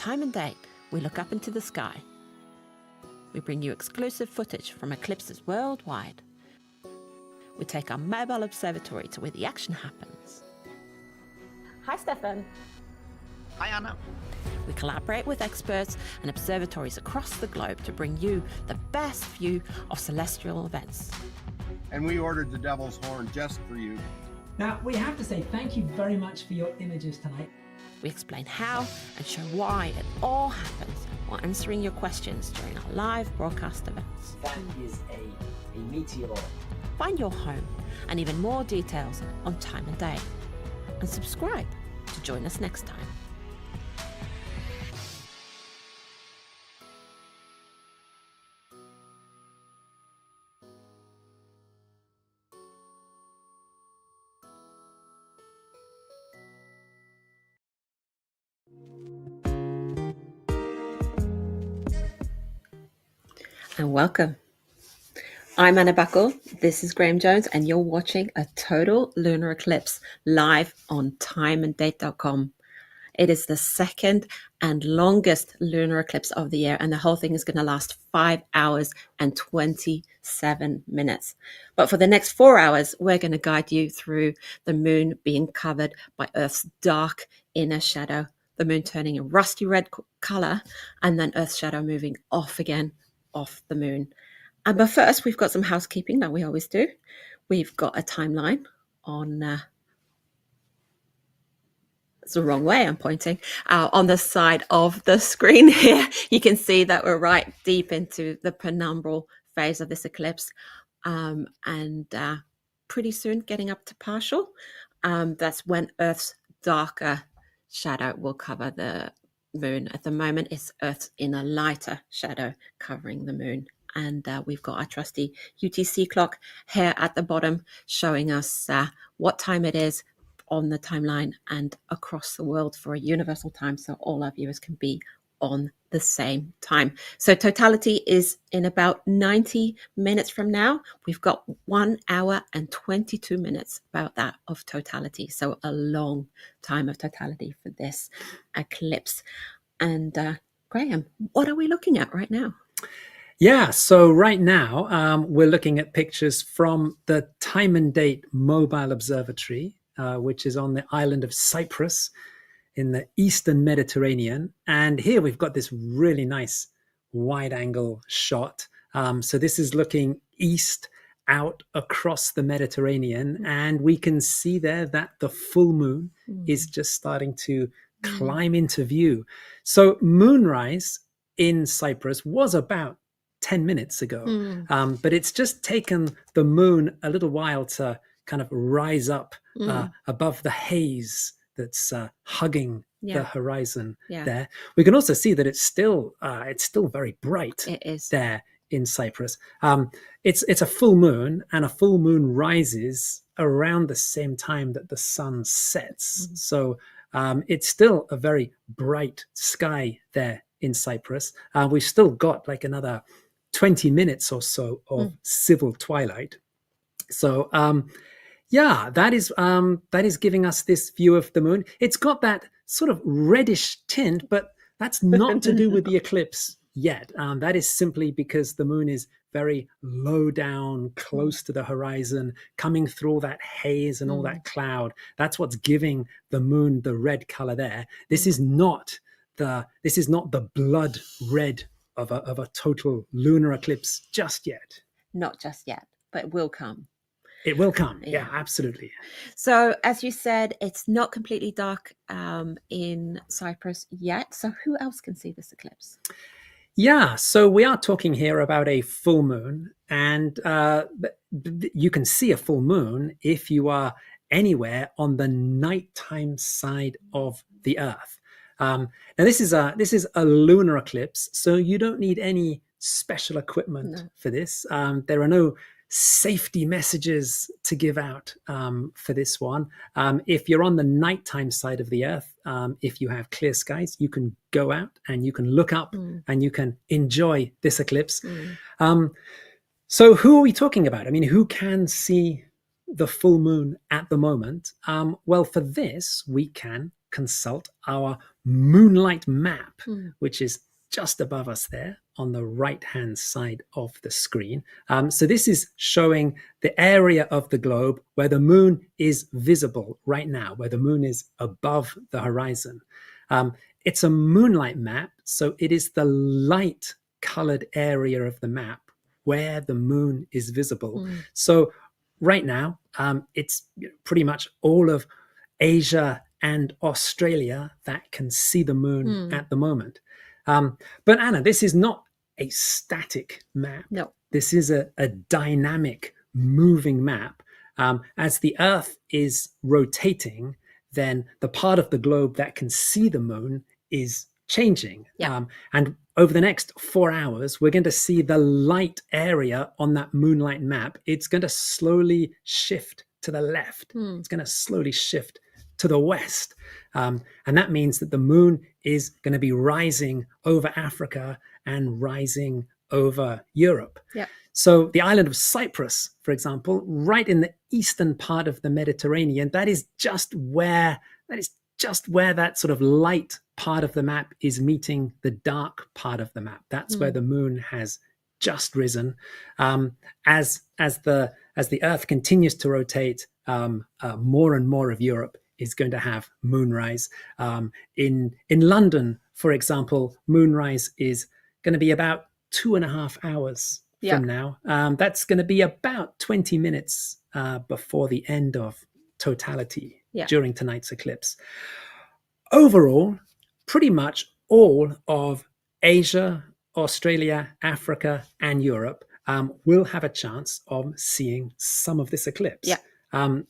Time and Date, we look up into the sky. We bring you exclusive footage from eclipses worldwide. We take our mobile observatory to where the action happens. Hi, Steffen. Hi, Anna. We collaborate with experts and observatories across the globe to bring you the best view of celestial events. And we ordered the Devil's Horn just for you. Now, we have to say thank you very much for your images tonight. We explain how and show why it all happens while answering your questions during our live broadcast events. That is a meteor. Find your home and even more details on Time and Day. And subscribe to join us next time. And welcome. I'm Anna Buckle, this is Graham Jones, and you're watching a total lunar eclipse live on timeanddate.com. It is the second and longest lunar eclipse of the year, and the whole thing is going to last 5 hours and 27 minutes. But for the next 4 hours, we're going to guide you through the moon being covered by Earth's dark inner shadow, the moon turning a rusty red color, and then Earth's shadow moving off again, off the moon. But first, we've got some housekeeping that we always do. We've got a timeline on, it's the wrong way I'm pointing, on the side of the screen here. You can see that we're right deep into the penumbral phase of this eclipse, and pretty soon getting up to partial. That's when Earth's darker shadow will cover the moon. At the moment, it's Earth's inner lighter shadow covering the moon. And we've got our trusty UTC clock here at the bottom showing us what time it is on the timeline and across the world for a universal time, so all our viewers can be on the same time. So totality is in about 90 minutes from now. We've got 1 hour and 22 minutes about that of totality. So a long time of totality for this eclipse. And Graham, what are we looking at right now? Yeah, so right now we're looking at pictures from the Time and Date Mobile Observatory, which is on the island of Cyprus in the Eastern Mediterranean. And here we've got this really nice wide angle shot. So this is looking east out across the Mediterranean. And we can see there that the full moon is just starting to climb into view. So moonrise in Cyprus was about 10 minutes ago, but it's just taken the moon a little while to kind of rise up above the haze that's hugging the horizon there. We can also see that it's still very bright. It is there in Cyprus. It's a full moon, and a full moon rises around the same time that the sun sets. So it's still a very bright sky there in Cyprus. We've still got like another 20 minutes or so of civil twilight. So that is giving us this view of the moon. It's got that sort of reddish tint, but that's not to do with the eclipse yet. That is simply because the moon is very low down, close to the horizon, coming through all that haze and all that cloud. That's what's giving the moon the red color there. This is not the blood red of a total lunar eclipse just yet. not just yet, but it will come. It will come. Yeah, absolutely. So as you said, it's not completely dark in Cyprus yet. So who else can see this eclipse? Yeah, so we are talking here about a full moon, and you can see a full moon if you are anywhere on the nighttime side of the Earth. Now this is a lunar eclipse, so you don't need any special equipment for this. There are no safety messages to give out for this one. If you're on the nighttime side of the Earth, if you have clear skies, you can go out and you can look up and you can enjoy this eclipse. So who are we talking about? I mean, who can see the full moon at the moment? Well, for this, we can consult our moonlight map, which is just above us there on the right-hand side of the screen. So this is showing the area of the globe where the moon is visible right now, where the moon is above the horizon. It's a moonlight map, so it is the light colored area of the map where the moon is visible. So right now, it's pretty much all of Asia and Australia that can see the moon at the moment. But Anna, this is not a static map. No. This is a dynamic, moving map. As the Earth is rotating, then the part of the globe that can see the moon is changing. Yeah. And over the next 4 hours, we're going to see the light area on that moonlight map. It's going to slowly shift to the left. It's going to slowly shift to the west. And that means that the moon is going to be rising over Africa and rising over Europe. Yeah. So the island of Cyprus, for example, right in the eastern part of the Mediterranean, that is just where that sort of light part of the map is meeting the dark part of the map. That's where the moon has just risen. As the Earth continues to rotate, more and more of Europe is going to have moonrise. In London, for example, moonrise is going to be about 2.5 hours from now. That's going to be about 20 minutes before the end of totality during tonight's eclipse. Overall, pretty much all of Asia, Australia, Africa, and Europe will have a chance of seeing some of this eclipse.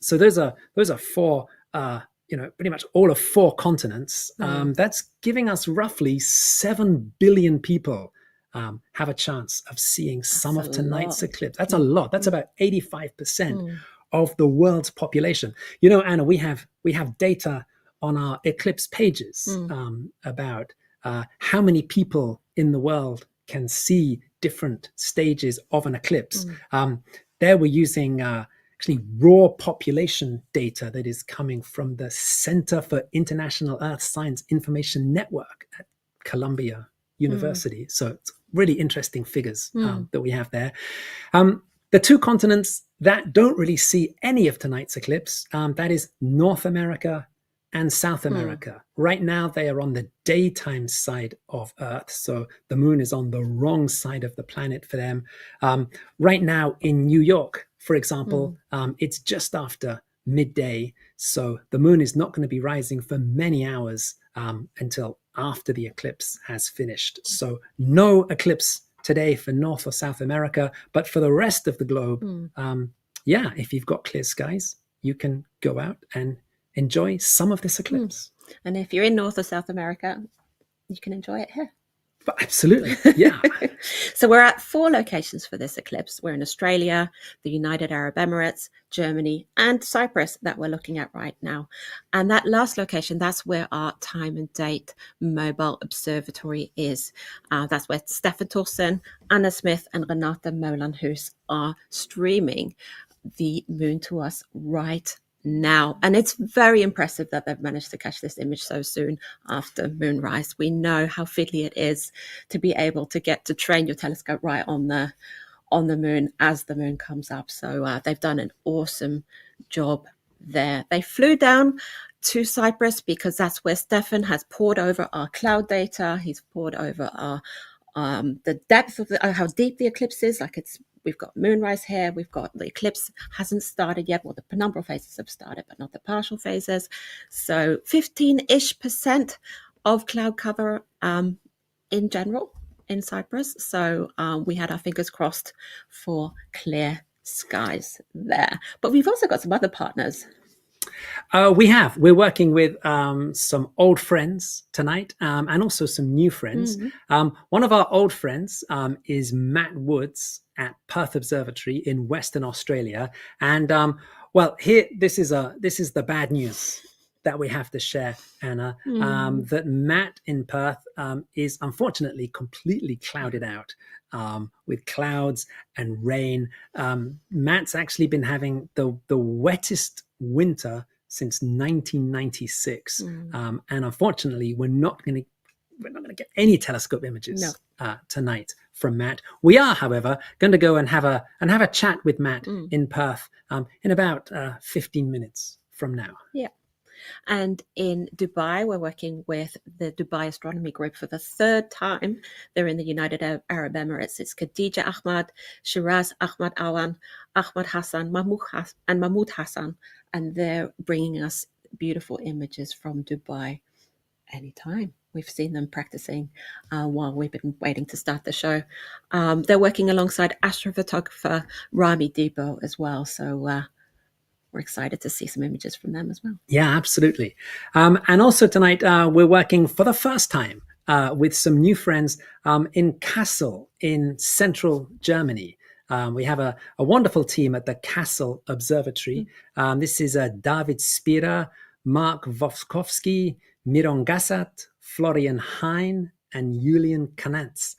So those are four, pretty much all of 4 continents. That's giving us roughly 7 billion people have a chance of seeing some of tonight's eclipse. That's a lot. That's about 85% of the world's population. Anna, we have data on our eclipse pages about how many people in the world can see different stages of an eclipse. There we're using actually raw population data that is coming from the Center for International Earth Science Information Network at Columbia University. So it's really interesting figures that we have there. The 2 continents that don't really see any of tonight's eclipse, that is North America and South America. Right now, they are on the daytime side of Earth. So the moon is on the wrong side of the planet for them. Right now in New York, for example, it's just after midday. So the moon is not going to be rising for many hours until after the eclipse has finished. So no eclipse today for North or South America, but for the rest of the globe, if you've got clear skies, you can go out and enjoy some of this eclipse. And if you're in North or South America, you can enjoy it here. But absolutely, yeah. So we're at 4 locations for this eclipse. We're in Australia, the United Arab Emirates, Germany, and Cyprus that we're looking at right now. And that last location, that's where our time and date mobile observatory is. That's where Steffen Thorsen, Anna Smith, and Renate Mauland-Hus are streaming the moon to us right now. And it's very impressive that they've managed to catch this image so soon after moonrise. We know how fiddly it is to be able to get to train your telescope right on the moon as the moon comes up. So they've done an awesome job there. They flew down to Cyprus because that's where Steffen has poured over our cloud data. He's poured over our the depth of how deep the eclipse is. We've got moonrise here. We've got the eclipse hasn't started yet. Well, the penumbral phases have started, but not the partial phases. So 15-ish% of cloud cover in general in Cyprus. So we had our fingers crossed for clear skies there. But we've also got some other partners. We're working with some old friends tonight and also some new friends. One of our old friends is Matt Woods at Perth Observatory in Western Australia. And here, this is the bad news that we have to share, Anna, that Matt in Perth is unfortunately completely clouded out with clouds and rain. Matt's actually been having the wettest winter since 1996, and unfortunately, we're not going to get any telescope images tonight from Matt. We are, however, going to go and have a chat with Matt in Perth in about 15 minutes from now. Yeah. And in Dubai, we're working with the Dubai Astronomy Group for the third time. They're in the United Arab Emirates. It's Khadija Ahmad, Shiraz Ahmad Awan, Ahmad Hassan, and Mahmoud Hassan. And they're bringing us beautiful images from Dubai anytime. We've seen them practicing while we've been waiting to start the show. They're working alongside astrophotographer Rami Debo as well. So we're excited to see some images from them as well. Yeah, absolutely. And also tonight, we're working for the first time with some new friends in Kassel in central Germany. We have a wonderful team at the Kassel Observatory. This is David Spira, Mark Voskowski, Miron Gassat, Florian Hein, and Julian Kanatz.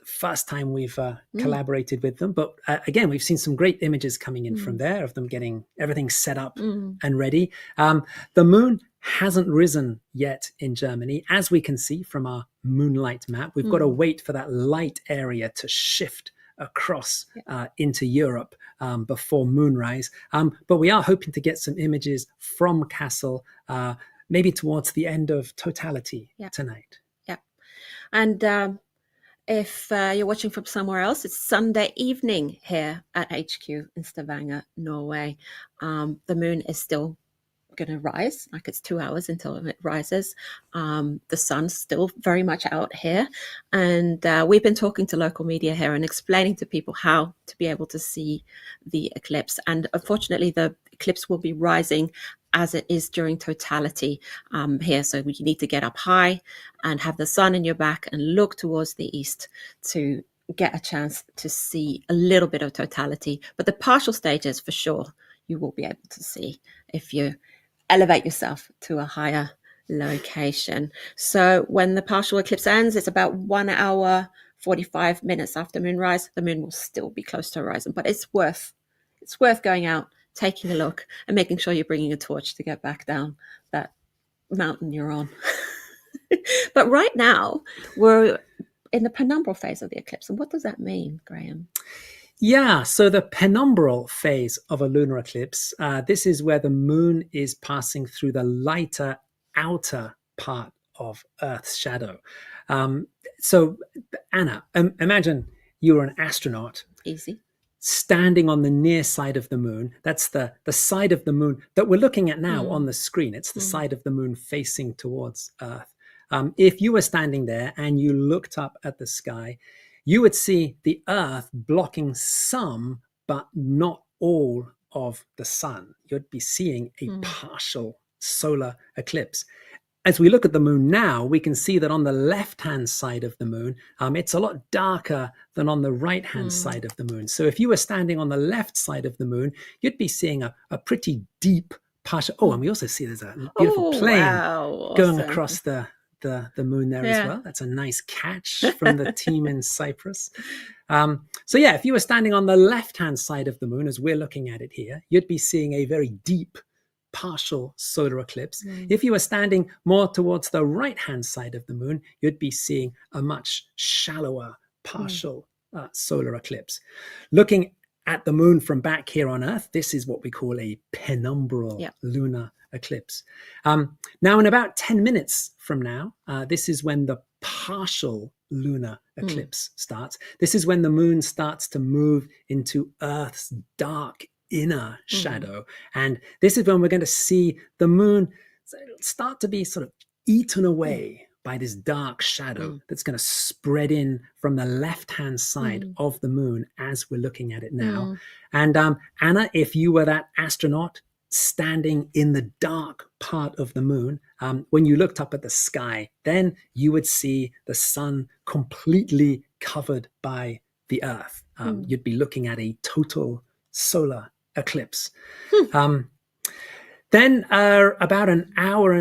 First time we've collaborated with them, but again, we've seen some great images coming in from there of them getting everything set up and ready. The moon hasn't risen yet in Germany, as we can see from our moonlight map. We've got to wait for that light area to shift across into Europe before moonrise. But we are hoping to get some images from Kassel, maybe towards the end of totality tonight. Yeah. And if you're watching from somewhere else, it's Sunday evening here at HQ in Stavanger, Norway. The moon is still going to rise, like it's 2 hours until it rises. The sun's still very much out here. And we've been talking to local media here and explaining to people how to be able to see the eclipse. And unfortunately, the eclipse will be rising as it is during totality here. So you need to get up high and have the sun in your back and look towards the east to get a chance to see a little bit of totality. But the partial stages, for sure, you will be able to see if you elevate yourself to a higher location. So when the partial eclipse ends, it's about 1 hour, 45 minutes after moonrise. The moon will still be close to horizon, but it's worth going out, taking a look, and making sure you're bringing a torch to get back down that mountain you're on. But right now, we're in the penumbral phase of the eclipse. And what does that mean, Graham? Yeah, so the penumbral phase of a lunar eclipse, this is where the moon is passing through the lighter outer part of Earth's shadow. So, Anna, imagine you were an astronaut. Easy. Standing on the near side of the moon. That's the side of the moon that we're looking at now on the screen. It's the side of the moon facing towards Earth. If you were standing there and you looked up at the sky, you would see the Earth blocking some, but not all of the sun. You'd be seeing a partial solar eclipse. As we look at the moon now, we can see that on the left-hand side of the moon, it's a lot darker than on the right-hand side of the moon. So if you were standing on the left side of the moon, you'd be seeing a pretty deep partial. Oh, and we also see there's a beautiful plane going across the moon there as well. That's a nice catch from the team in Cyprus. So yeah, if you were standing on the left-hand side of the moon, as we're looking at it here, you'd be seeing a very deep partial solar eclipse. If you were standing more towards the right-hand side of the moon, you'd be seeing a much shallower partial solar eclipse. Looking at the moon from back here on Earth, this is what we call a penumbral lunar eclipse. Now, in about 10 minutes from now, this is when the partial lunar eclipse starts. This is when the moon starts to move into Earth's dark inner shadow. And this is when we're going to see the moon start to be sort of eaten away by this dark shadow that's going to spread in from the left-hand side of the moon as we're looking at it now. And Anna, if you were that astronaut standing in the dark part of the moon, when you looked up at the sky, then you would see the sun completely covered by the Earth. You'd be looking at a total solar eclipse. Then about an hour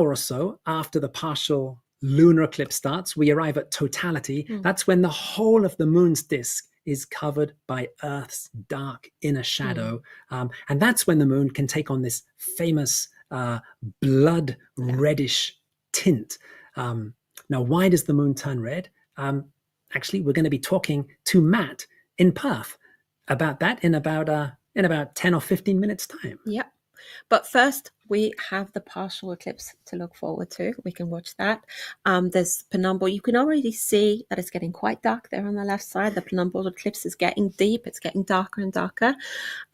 or so after the partial lunar eclipse starts, we arrive at totality. That's when the whole of the moon's disk is covered by Earth's dark inner shadow. And that's when the moon can take on this famous blood reddish tint. Now, why does the moon turn red? Actually, we're going to be talking to Matt in Perth about that in about 10 or 15 minutes time. Yep. But first, we have the partial eclipse to look forward to. We can watch that. There's penumbral. You can already see that it's getting quite dark there on the left side. The penumbral eclipse is getting deep. It's getting darker and darker.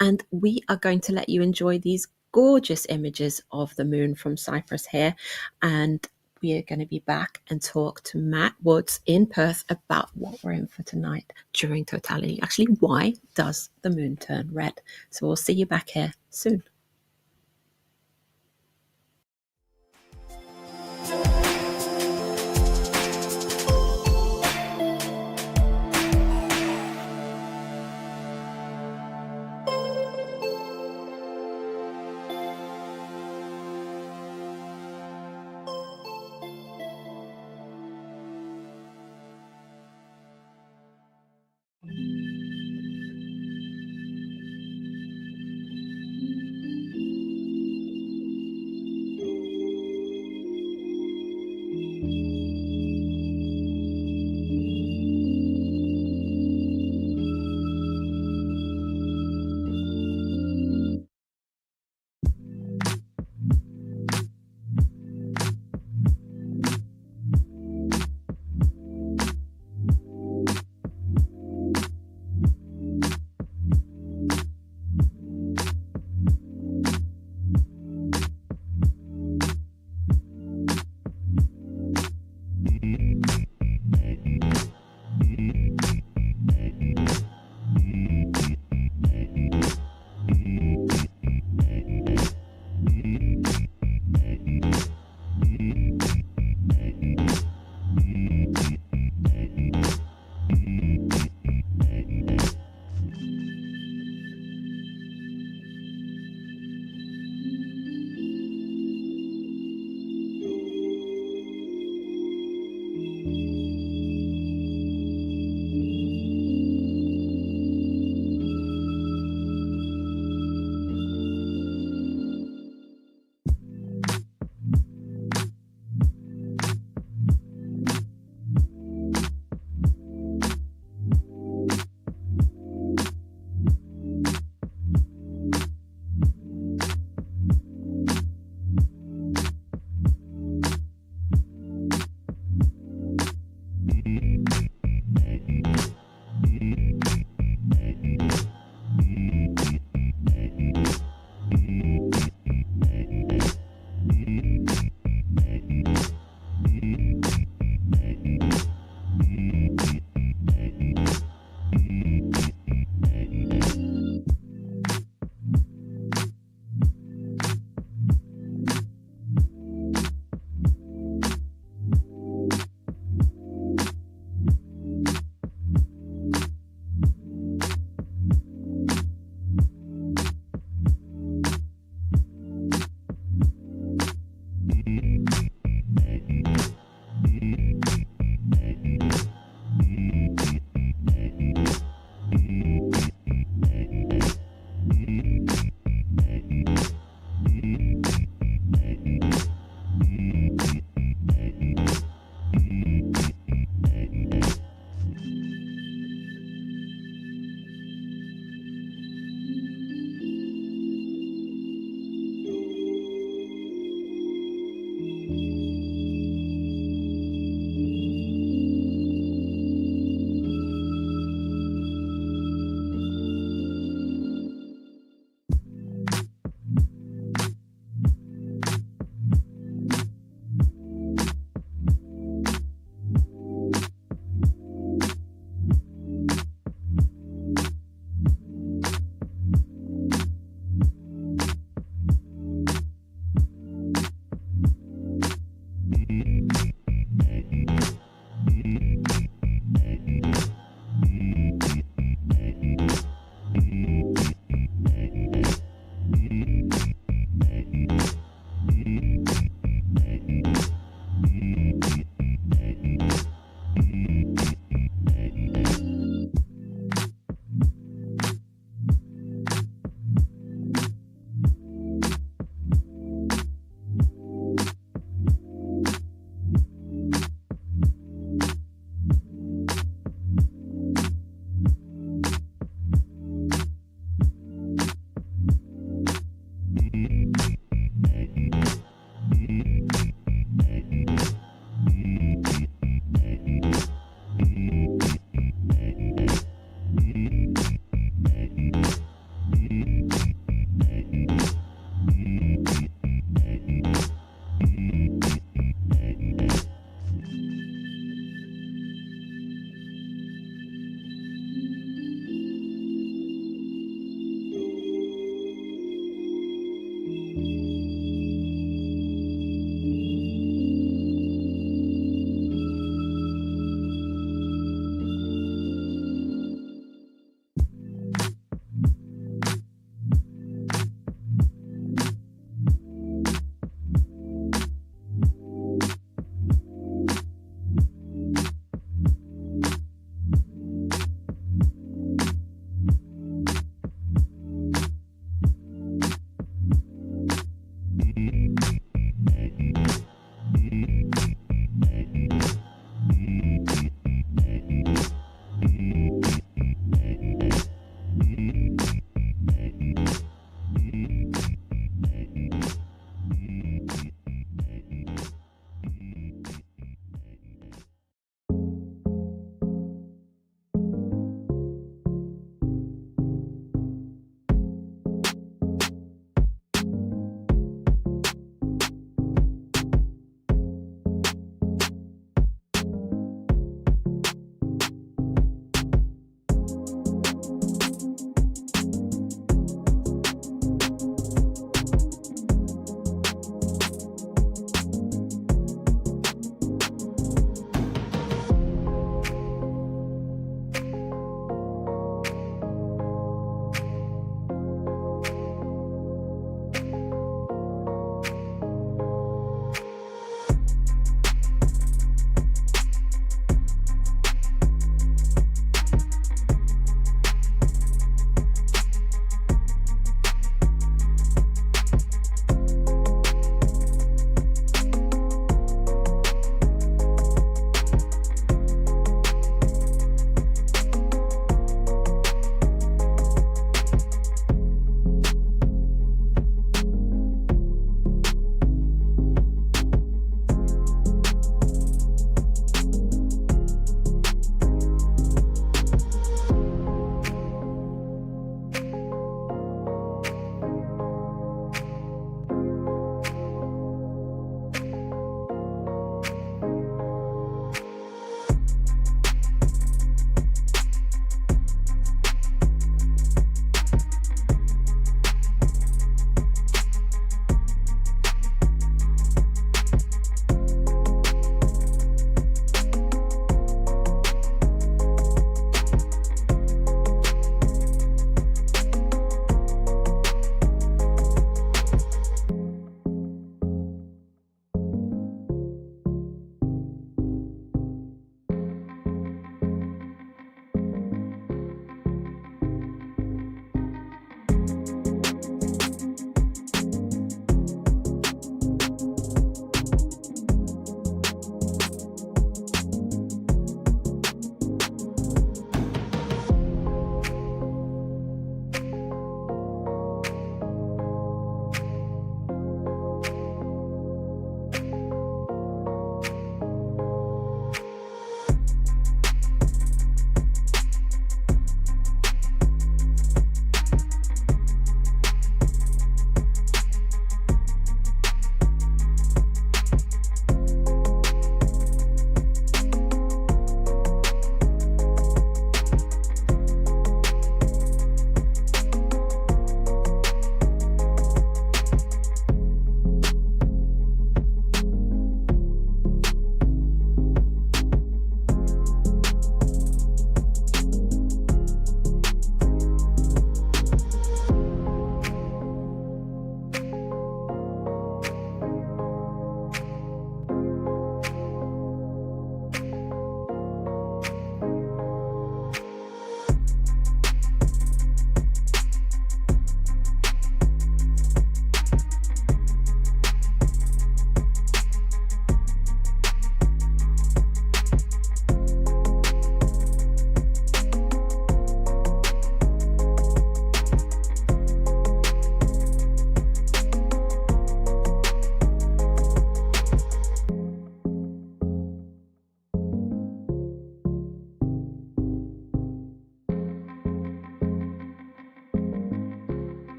And we are going to let you enjoy these gorgeous images of the moon from Cyprus here. And we are going to be back and talk to Matt Woods in Perth about what we're in for tonight during totality. Actually, why does the moon turn red? So we'll see you back here soon.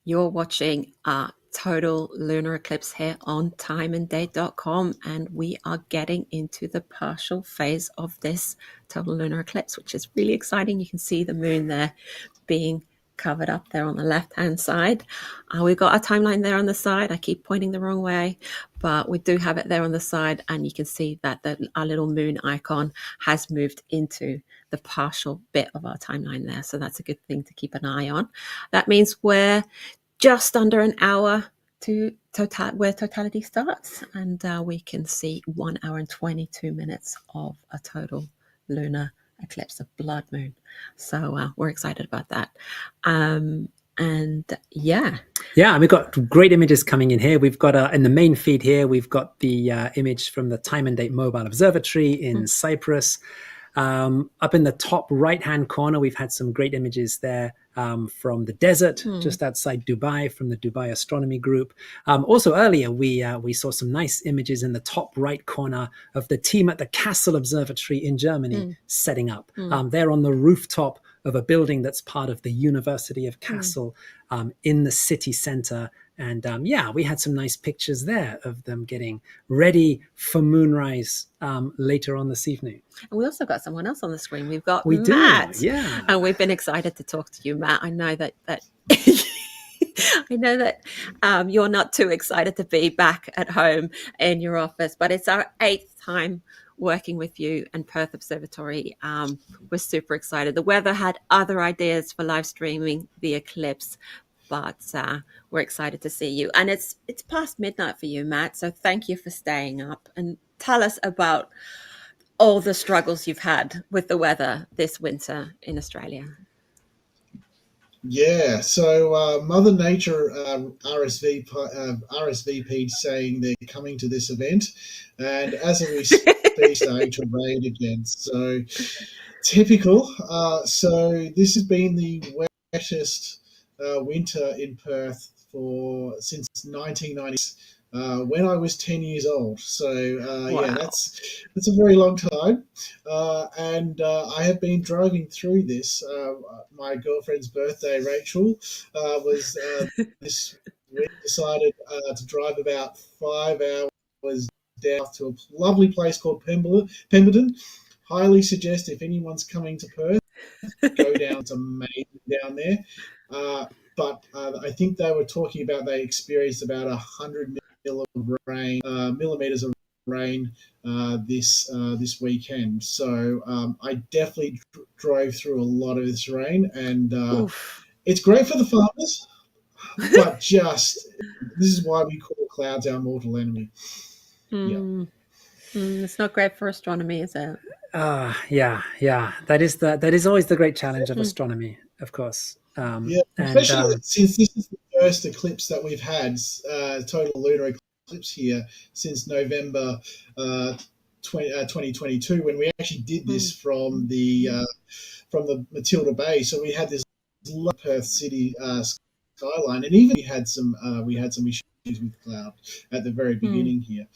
You're watching Total Lunar Eclipse here on timeanddate.com, and we are getting into the partial phase of this total lunar eclipse, which is really exciting. You can see the moon there being covered up there on the left-hand side. We've got our timeline there on the side. I keep pointing the wrong way, but we do have it there on the side, and you can see that our little moon icon has moved into the partial bit of our timeline there. So that's a good thing to keep an eye on. That means we're just under an hour to where totality starts, and we can see 1 hour and 22 minutes of a total lunar eclipse, a blood moon. So we're excited about that. And yeah, and we've got great images coming in here. We've got in the main feed here, we've got the image from the Time and Date Mobile Observatory in Cyprus. Up in the top right-hand corner, we've had some great images there from the desert just outside Dubai, from the Dubai Astronomy Group. Also earlier, we saw some nice images in the top right corner of the team at the Kassel Observatory in Germany setting up. They're on the rooftop of a building that's part of the University of Kassel in the city center. And we had some nice pictures there of them getting ready for moonrise later on this evening. And we also got someone else on the screen. We've got Matt. Yeah. And we've been excited to talk to you, Matt. I know that I know that you're not too excited to be back at home in your office, but it's our 8th time working with you and Perth Observatory. We're super excited. The weather had other ideas for live streaming the eclipse, but we're excited to see you. And it's past midnight for you, Matt. So thank you for staying up, and tell us about all the struggles you've had with the weather this winter in Australia. Yeah, so Mother Nature RSVP'd saying they're coming to this event, and as we speak, starting to rain again. So typical. So this has been the wettest winter in Perth since 1990, when I was 10 years old. So Wow. that's a very long time. And I have been driving through this. My girlfriend's birthday, Rachel, was this week. Decided to drive about 5 hours down to a lovely place called Pemberton. Highly suggest if anyone's coming to Perth, go down. It's amazing down there. But I think they were talking about they experienced about 100 millimeters of rain this weekend. So I definitely drove through a lot of this rain, and it's great for the farmers, but this is why we call clouds our mortal enemy. It's not great for astronomy, is it? Yeah. That is always the great challenge of astronomy, of course. Especially since this is the first eclipse that we've had, total lunar eclipse here, since November 2022, when we actually did this from the Matilda Bay. So we had this Perth City skyline, and even we had some issues with cloud at the very beginning here.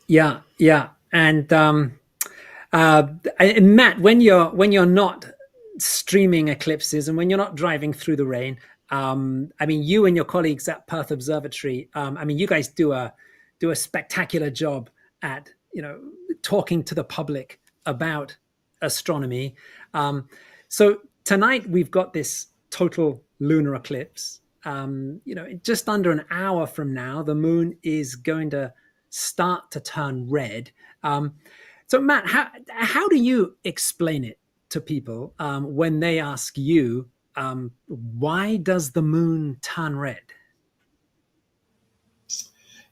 Yeah, and Matt, when you're not streaming eclipses and when you're not driving through the rain, I mean, you and your colleagues at Perth Observatory, I mean, you guys do a spectacular job at talking to the public about astronomy. So tonight we've got this total lunar eclipse. Just under an hour from now, the moon is going to start to turn red. So Matt, how do you explain it to people when they ask you, why does the moon turn red?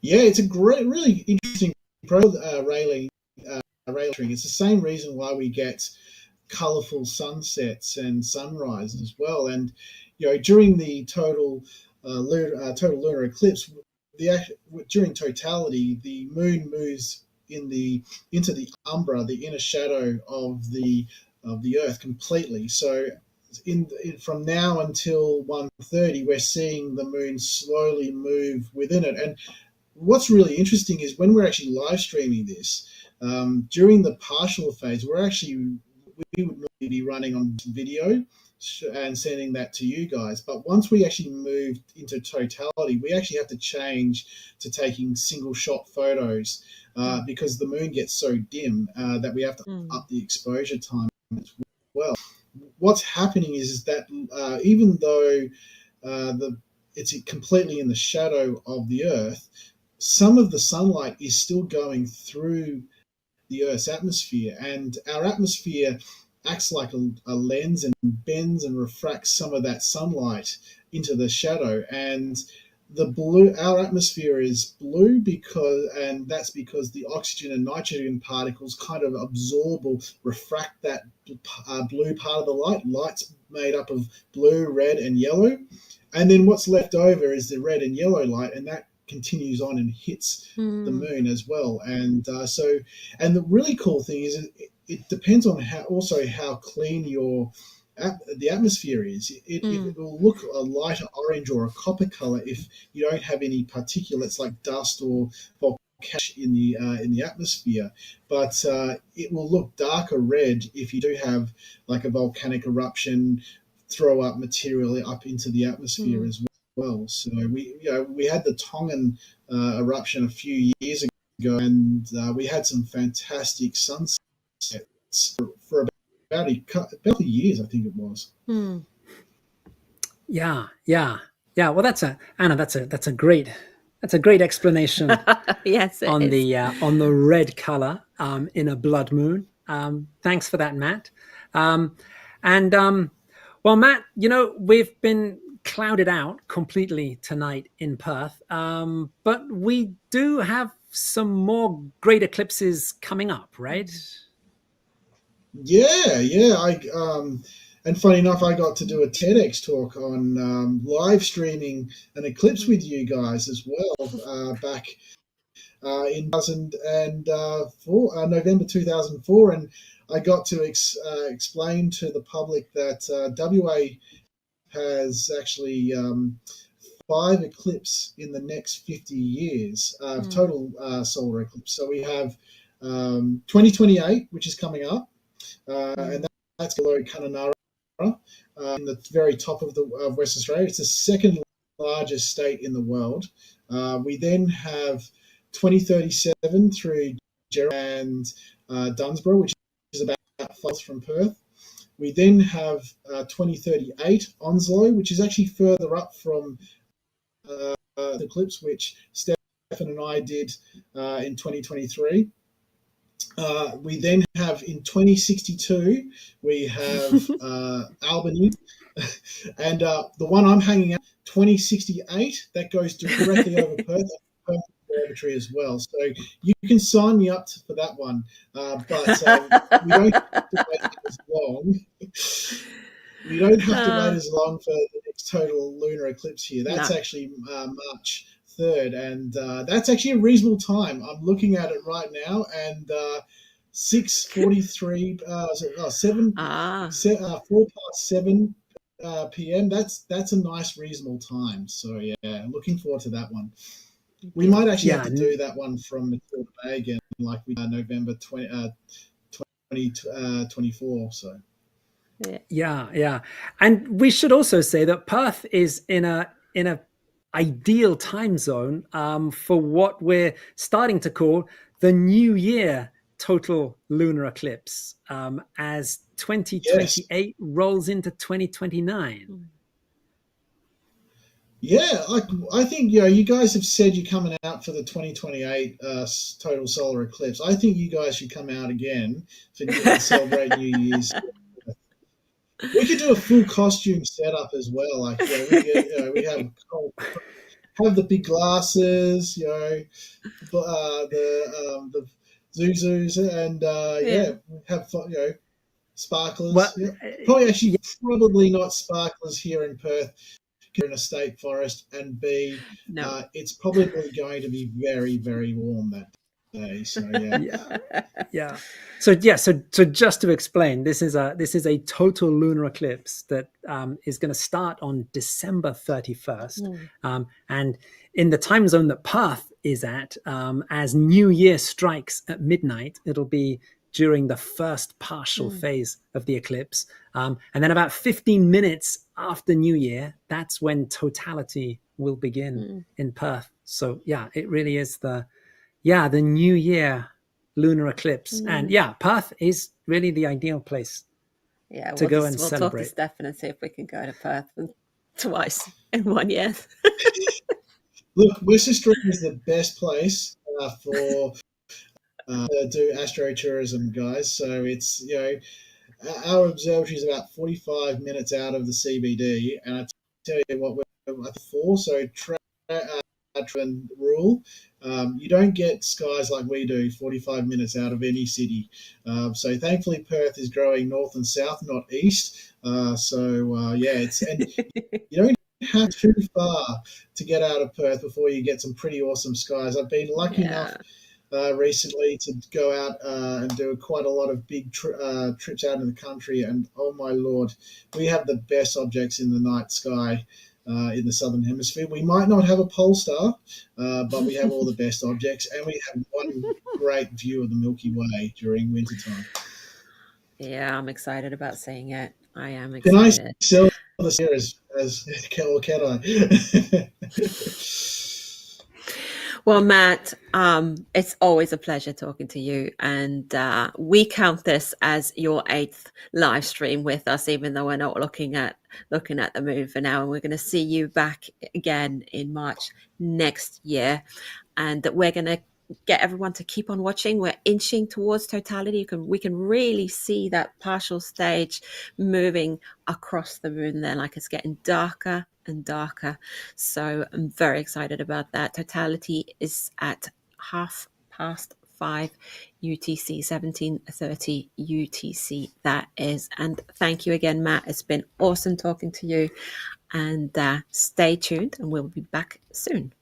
Yeah, it's a great, really interesting railing. It's the same reason why we get colourful sunsets and sunrises as well. And during the total lunar eclipse, during totality, the moon moves into the umbra, the inner shadow of the Earth completely. So from now until 1:30, we're seeing the moon slowly move within it. And what's really interesting is when we're actually live streaming this, during the partial phase, we're actually we would normally be running on video and sending that to you guys. But once we actually moved into totality, we actually have to change to taking single shot photos because the moon gets so dim that we have to up the exposure time as well. What's happening is that even though it's completely in the shadow of the Earth, some of the sunlight is still going through the Earth's atmosphere, and our atmosphere acts like a lens and bends and refracts some of that sunlight into the shadow. And our atmosphere is blue and that's because the oxygen and nitrogen particles kind of absorb or refract that blue part of the light. Light's made up of blue, red, and yellow, and then what's left over is the red and yellow light, and that continues on and hits the moon as well. And the really cool thing is it depends on how clean the atmosphere is. It will look a lighter orange or a copper color if you don't have any particulates like dust or volcanic in the atmosphere, but it will look darker red if you do have like a volcanic eruption throw up material up into the atmosphere as well. So we had the Tongan eruption a few years ago, and we had some fantastic sunsets for about a years, I think it was. Yeah. Well, that's a great explanation. Yes, it on is. the red color in a blood moon. Thanks for that, Matt. Well, Matt, we've been clouded out completely tonight in Perth, but we do have some more great eclipses coming up, right? Yeah. And funny enough, I got to do a TEDx talk on live streaming an eclipse with you guys as well back in 2004, November 2004, and I got to explain to the public that WA has actually 5 eclipses in the next 50 years, total solar eclipse. So we have 2028, which is coming up, and that's below Kununurra, in the very top of West Australia. It's the second largest state in the world. We then have 2037 through Gerald and Dunsborough, which is about 5 miles from Perth. We then have 2038 Onslow, which is actually further up from the eclipse, which Steffen and I did in 2023. We then have in 2062, we have Albany, and the one I'm hanging out, 2068, that goes directly over Perth. Observatory as well, so you can sign me up for that one, but we don't have to wait as long. We don't have to wait as long for the next total lunar eclipse here. That's actually March 3rd, and that's actually a reasonable time. I'm looking at it right now, and 6:43, 7 p.m. That's a nice reasonable time. So yeah, looking forward to that one. We might actually have to do that one from Matilda Bay again, like we did November 2024. So, yeah, and we should also say that Perth is in a ideal time zone for what we're starting to call the New Year total lunar eclipse, as 2028 rolls into 2029. Yeah, I think you guys have said you're coming out for the 2028 total solar eclipse. I think you guys should come out again to celebrate New Year's. We could do a full costume setup as well. Like we have the big glasses, the zuzus, and have fun, sparklers. Well, Probably not sparklers here in Perth. In a state forest, and B, it's probably going to be very, very warm that day. So yeah. So just to explain, this is a total lunar eclipse that is going to start on December 31st, and in the time zone that Perth is at, as New Year strikes at midnight, it'll be during the first partial phase of the eclipse. And then about 15 minutes after New Year, that's when totality will begin in Perth. So yeah, it really is the New Year lunar eclipse. And yeah, Perth is really the ideal place to go and celebrate. We'll talk to Steffen and see if we can go to Perth twice in 1 year. Look, West Australia is the best place for do astrotourism, guys. So it's, you know, our observatory is about 45 minutes out of the CBD, and I tell you what, we're for. So rule, you don't get skies like we do 45 minutes out of any city. So thankfully, Perth is growing north and south, not east. It's and you don't have too far to get out of Perth before you get some pretty awesome skies. I've been lucky enough recently to go out and do quite a lot of big trips out in the country, and oh my lord, we have the best objects in the night sky in the southern hemisphere. We might not have a pole star, but we have all the best objects, and we have one great view of the Milky Way during wintertime. Yeah, I'm excited about seeing it. I am excited. Can I sell this here or can I? Well, Matt, it's always a pleasure talking to you, and we count this as your 8th live stream with us, even though we're not looking at the moon for now. And we're going to see you back again in March next year, and we're going to get everyone to keep on watching. We're inching towards totality. We can really see that partial stage moving across the moon there, like it's getting darker and darker. So I'm very excited about that. Totality is at 5:30 UTC, 17:30 UTC, that is. And thank you again, Matt. It's been awesome talking to you, and stay tuned, and we'll be back soon.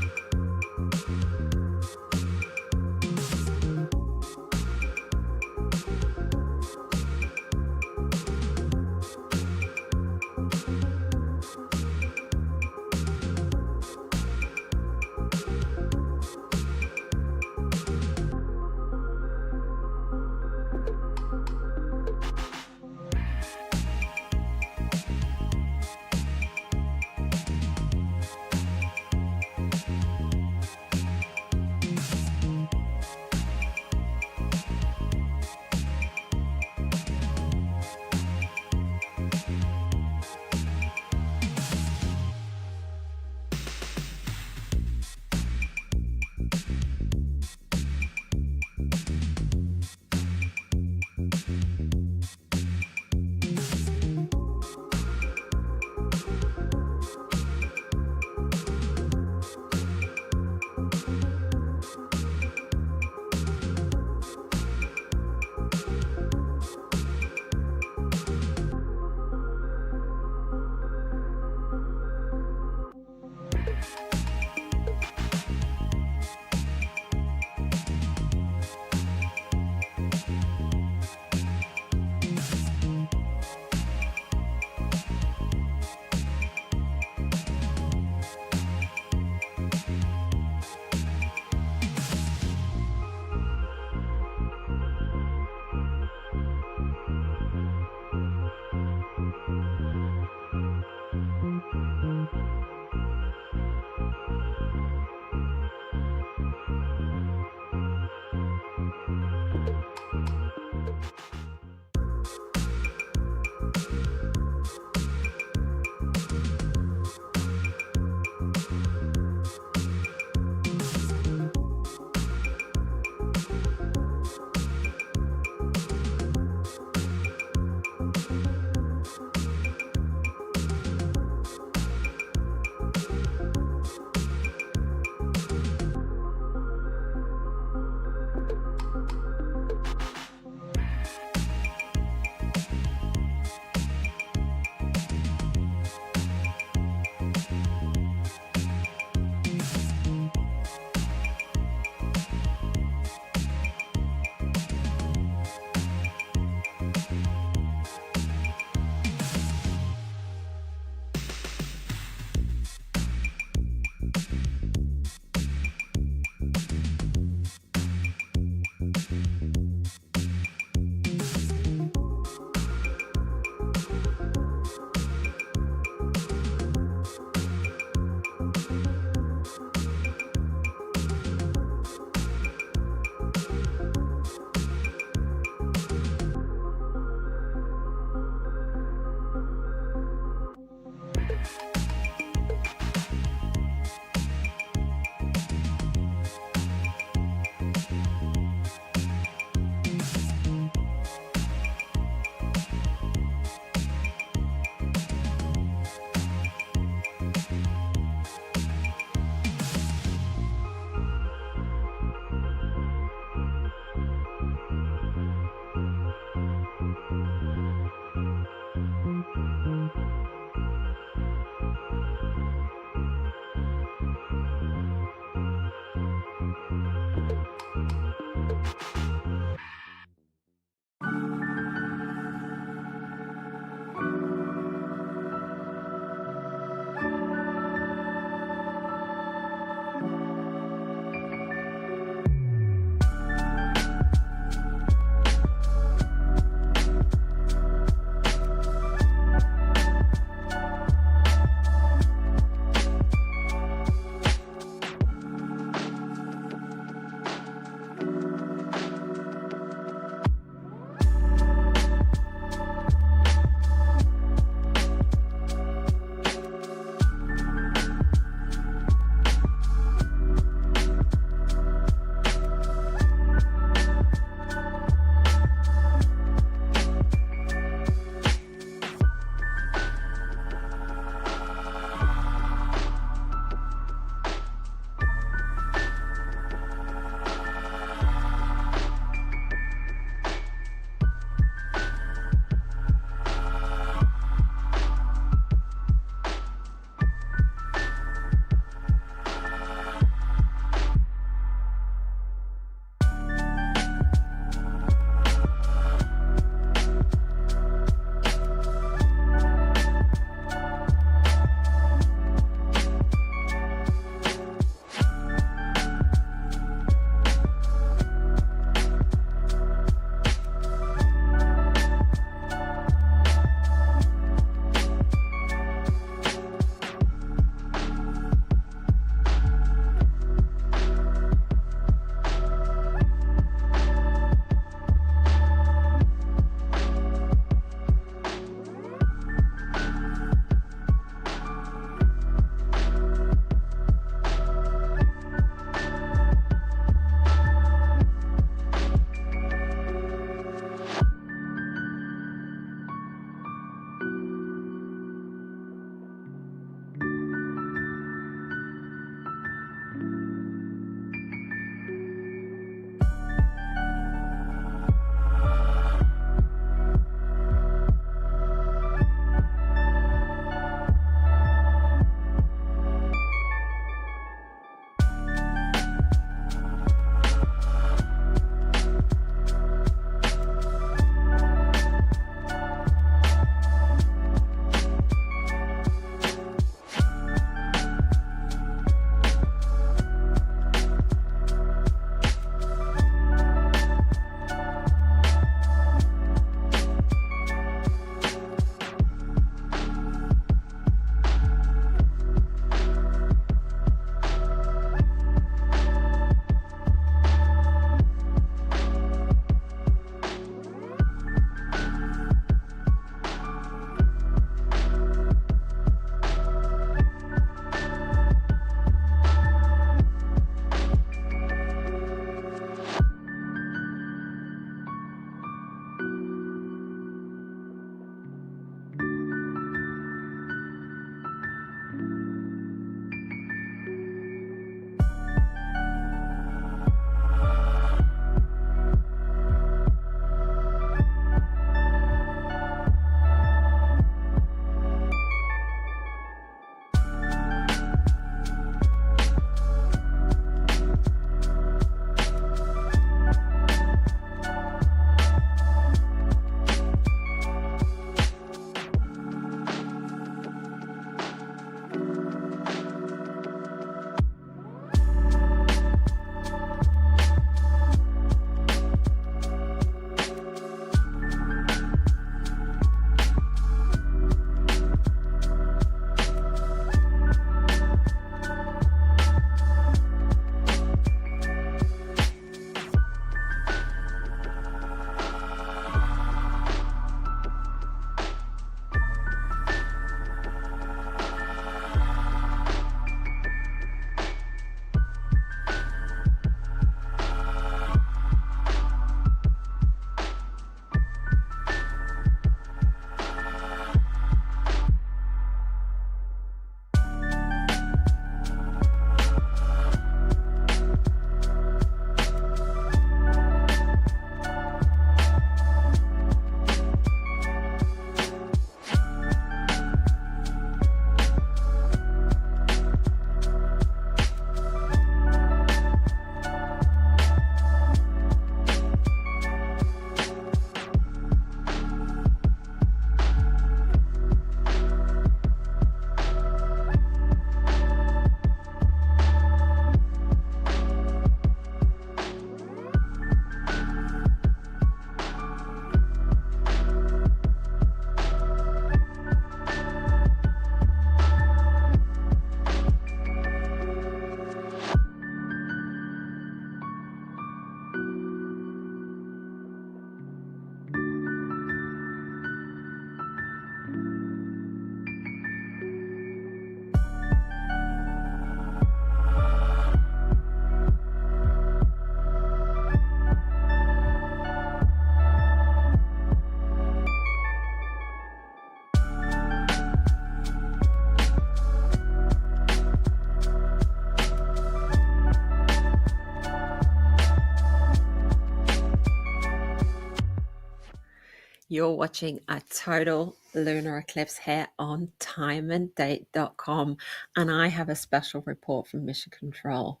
You're watching a total lunar eclipse here on timeanddate.com, and I have a special report from Mission Control.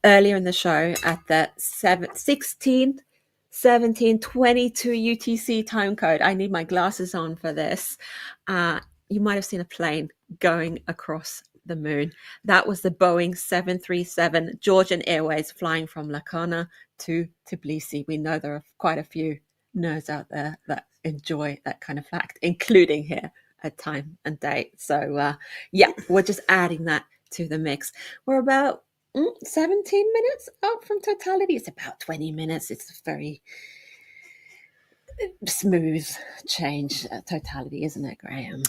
Earlier in the show, at the 1722 UTC time code, I need my glasses on for this. You might have seen a plane going across the moon. That was the Boeing 737 Georgian Airways flying from Lakana to Tbilisi. We know there are quite a few nerds out there that enjoy that kind of fact, including here at Time and Date. So yeah, we're just adding that to the mix. We're about 17 minutes up from totality. It's about 20 minutes. It's a very smooth change totality, isn't it, Graham?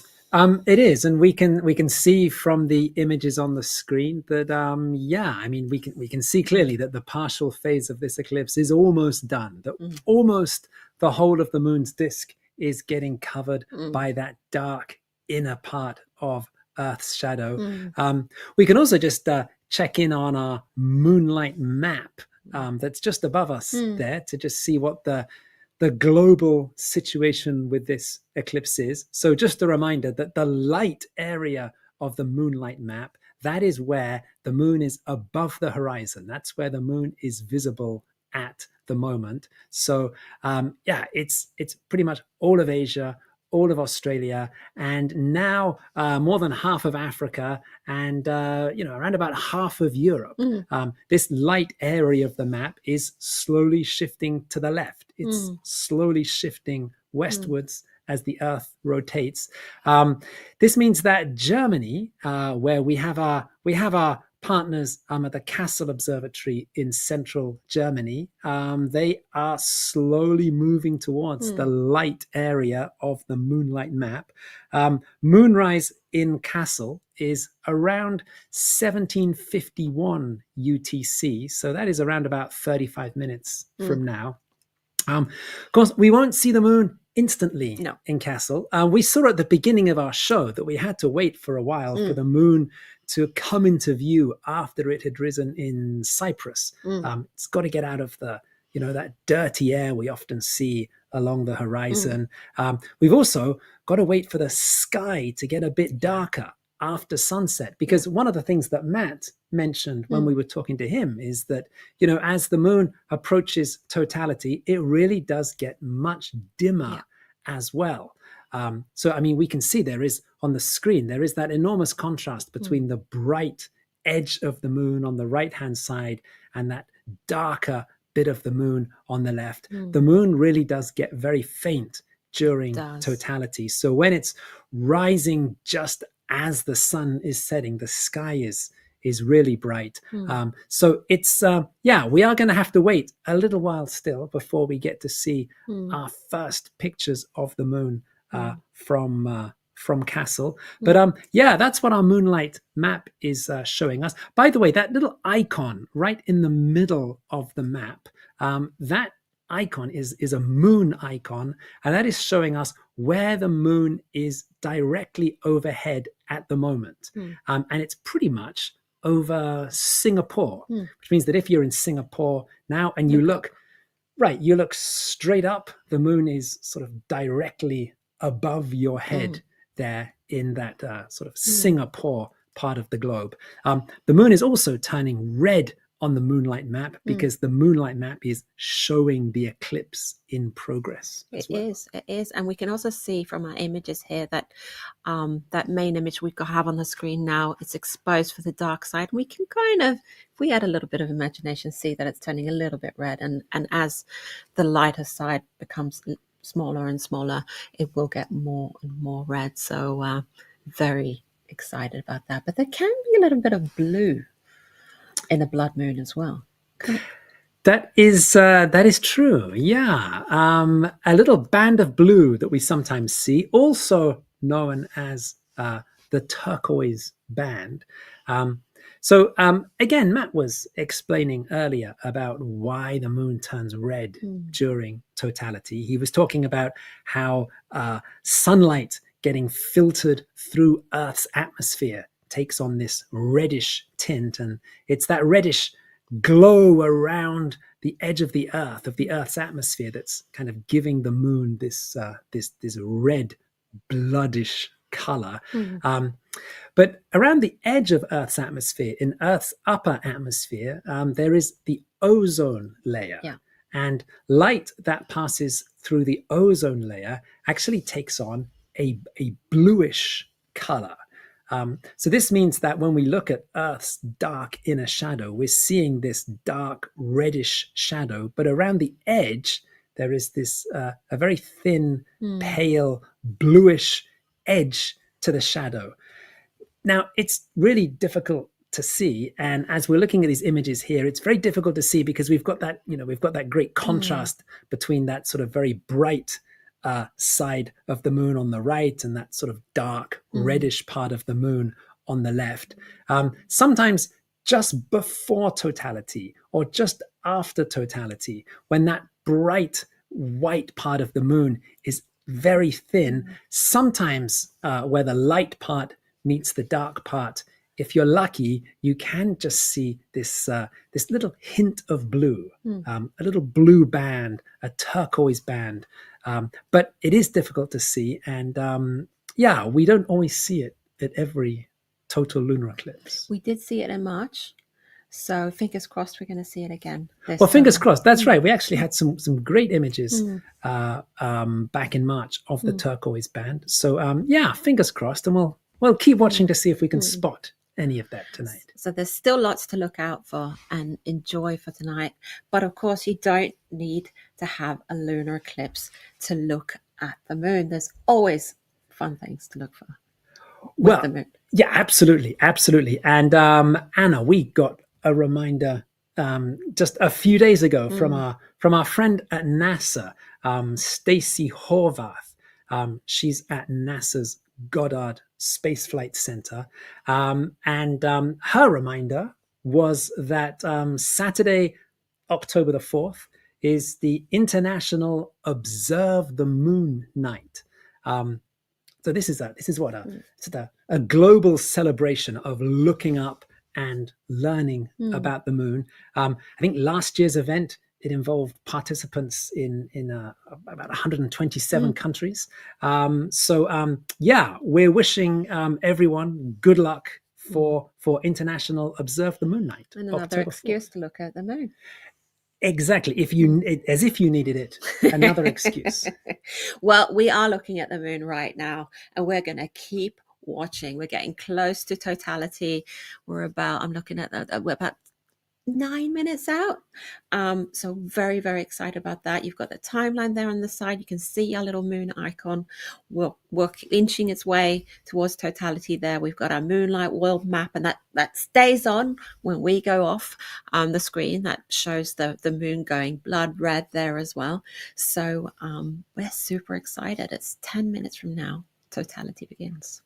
It is, and we can see from the images on the screen that yeah, I mean we can see clearly that the partial phase of this eclipse is almost done. That almost the whole of the moon's disk is getting covered by that dark inner part of Earth's shadow. We can also just check in on our moonlight map that's just above us there to just see what the global situation with this eclipse is. So just a reminder that the light area of the moonlight map, that is where the moon is above the horizon. That's where the moon is visible at the moment. So yeah, it's pretty much all of Asia, all of Australia, and now more than half of Africa, and around about half of Europe. This light area of the map is slowly shifting to the left. It's slowly shifting westwards as the Earth rotates. This means that Germany, where we have our partners at the Kassel Observatory in central Germany, they are slowly moving towards the light area of the moonlight map. Moonrise in Kassel is around 1751 UTC, so that is around about 35 minutes from now. Of course, we won't see the moon instantly in Kassel. We saw at the beginning of our show that we had to wait for a while for the moon to come into view after it had risen in Cyprus. It's got to get out of the, that dirty air we often see along the horizon. We've also got to wait for the sky to get a bit darker after sunset, because one of the things that Matt mentioned when we were talking to him is that, as the moon approaches totality, it really does get much dimmer as well. So, I mean, we can see there is on the screen, there is that enormous contrast between the bright edge of the moon on the right-hand side and that darker bit of the moon on the left. The moon really does get very faint during totality. So when it's rising just as the sun is setting, the sky is really bright. So it's, we are going to have to wait a little while still before we get to see our first pictures of the moon from Kassel. But that's what our moonlight map is showing us. By the way, that little icon right in the middle of the map, that icon is a moon icon, and that is showing us where the moon is directly overhead at the moment. And it's pretty much over Singapore, which means that if you're in Singapore now and you look straight up, the moon is sort of directly above your head there in that sort of Singapore part of the globe. The moon is also turning red on the moonlight map because the moonlight map is showing the eclipse in progress. It is. And we can also see from our images here that that main image we have on the screen now, it's exposed for the dark side. We can kind of, if we add a little bit of imagination, see that it's turning a little bit red. And as the lighter side becomes smaller and smaller, it will get more and more red. So very excited about that. But there can be a little bit of blue in a blood moon as well. That is true. Yeah. A little band of blue that we sometimes see, also known as the turquoise band. So again, Matt was explaining earlier about why the moon turns red during totality. He was talking about how sunlight getting filtered through Earth's atmosphere takes on this reddish tint, and it's that reddish glow around the edge of the Earth's atmosphere, that's kind of giving the moon this red, bloodish color. But around the edge of Earth's atmosphere, in Earth's upper atmosphere, there is the ozone layer. Yeah. And light that passes through the ozone layer actually takes on a bluish color. So this means that when we look at Earth's dark inner shadow, we're seeing this dark reddish shadow, but around the edge, there is this a very thin, pale, bluish edge to the shadow. Now, it's really difficult to see, and as we're looking at these images here, it's very difficult to see because we've got that great contrast between that sort of very bright side of the moon on the right and that sort of dark reddish part of the moon on the left. Sometimes just before totality or just after totality, when that bright white part of the moon is very thin, sometimes where the light part meets the dark part, if you're lucky, you can just see this little hint of blue, a little blue band, a turquoise band. But it is difficult to see. And we don't always see it at every total lunar eclipse. We did see it in March. So fingers crossed we're going to see it again. Well, fingers crossed. That's right. We actually had some great images back in March of the turquoise band. So fingers crossed. And we'll keep watching to see if we can spot any of that tonight. So there's still lots to look out for and enjoy for tonight. But of course, you don't need to have a lunar eclipse to look at the moon. There's always fun things to look for with the moon. Yeah, absolutely. And Anna, we got a reminder just a few days ago from our friend at NASA, Stacey Horvath. She's at NASA's Goddard Space Flight Center. And her reminder was that Saturday, October the 4th, is the International Observe the Moon Night. So this is a global celebration of looking up and learning about the moon. I think last year's event, it involved participants in about 127 countries. We're wishing everyone good luck for International Observe the Moon Night. And another excuse to look at the moon. Exactly. As if you needed it. Another excuse. Well, we are looking at the moon right now, and we're going to keep watching. We're getting close to totality. We're about 9 minutes out. So very, very excited about that. You've got the timeline there on the side. You can see our little moon icon. We're inching its way towards totality there. We've got our moonlight world map, and that stays on when we go off the screen. That shows the moon going blood red there as well. So we're super excited. It's 10 minutes from now. Totality begins.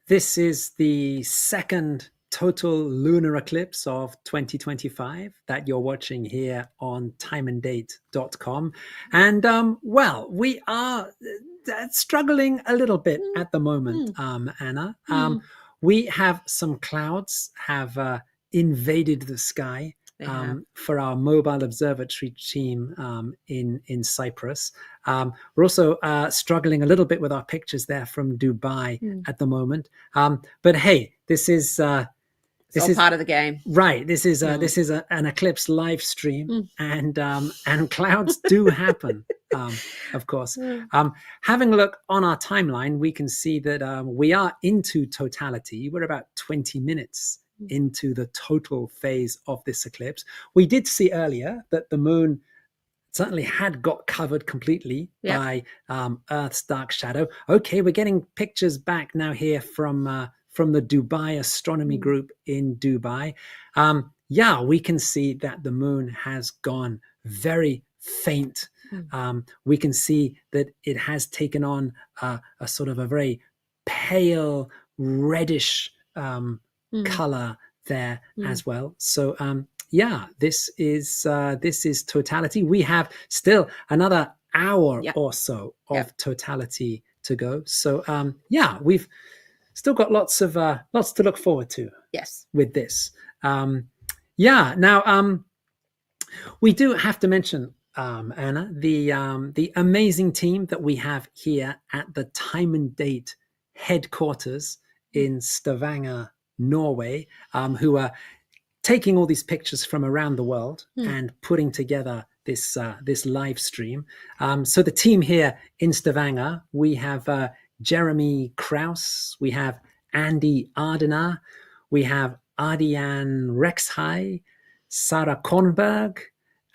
This is the second total lunar eclipse of 2025 that you're watching here on timeanddate.com. And well, we are struggling a little bit at the moment, Anna. We have some clouds have invaded the sky for our mobile observatory team in Cyprus. We're also struggling a little bit with our pictures there from Dubai at the moment. But hey, this is all part of the game, right? This is an eclipse live stream, and clouds do happen, of course. Having a look on our timeline, we can see that we are into totality. We're about 20 minutes into the total phase of this eclipse. We did see earlier that the moon certainly had got covered completely by Earth's dark shadow. Okay, we're getting pictures back now here from the Dubai Astronomy Group in Dubai. Yeah, we can see that the moon has gone very faint. We can see that it has taken on a sort of a very pale reddish color there as well. So yeah, this is totality. We have still another hour or so of totality to go. So yeah, we've still got lots to look forward to. Yes, with this. Yeah. Now we do have to mention, Anna, the amazing team that we have here at the Time and Date headquarters in Stavanger, Norway, who are taking all these pictures from around the world and putting together this live stream. So the team here in Stavanger, we have Jeremy Kraus, we have Andy Ardener, we have Ardian Rexhai, Sarah Kornberg,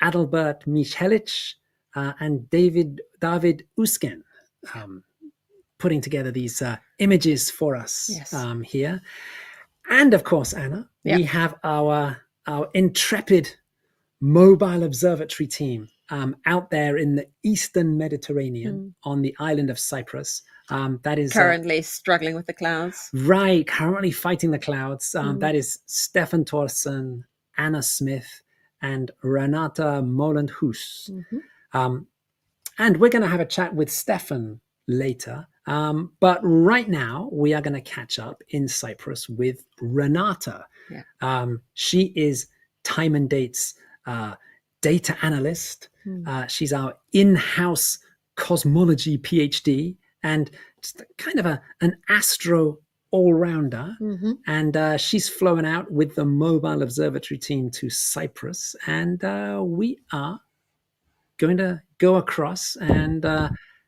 Adalbert Michelic, and David Usken, putting together these images for us here. And of course, Anna, we have our intrepid mobile observatory team out there in the Eastern Mediterranean on the island of Cyprus. That is currently struggling with the clouds. Right, currently fighting the clouds. That is Steffen Thorsen, Anna Smith, and Renate Mauland-Hus. And we're going to have a chat with Steffen later. But right now, we are going to catch up in Cyprus with Renate. She is Time and Date's data analyst. She's our in-house cosmology PhD and just kind of an astro all-rounder. And she's flown out with the mobile observatory team to Cyprus. And we are going to go across and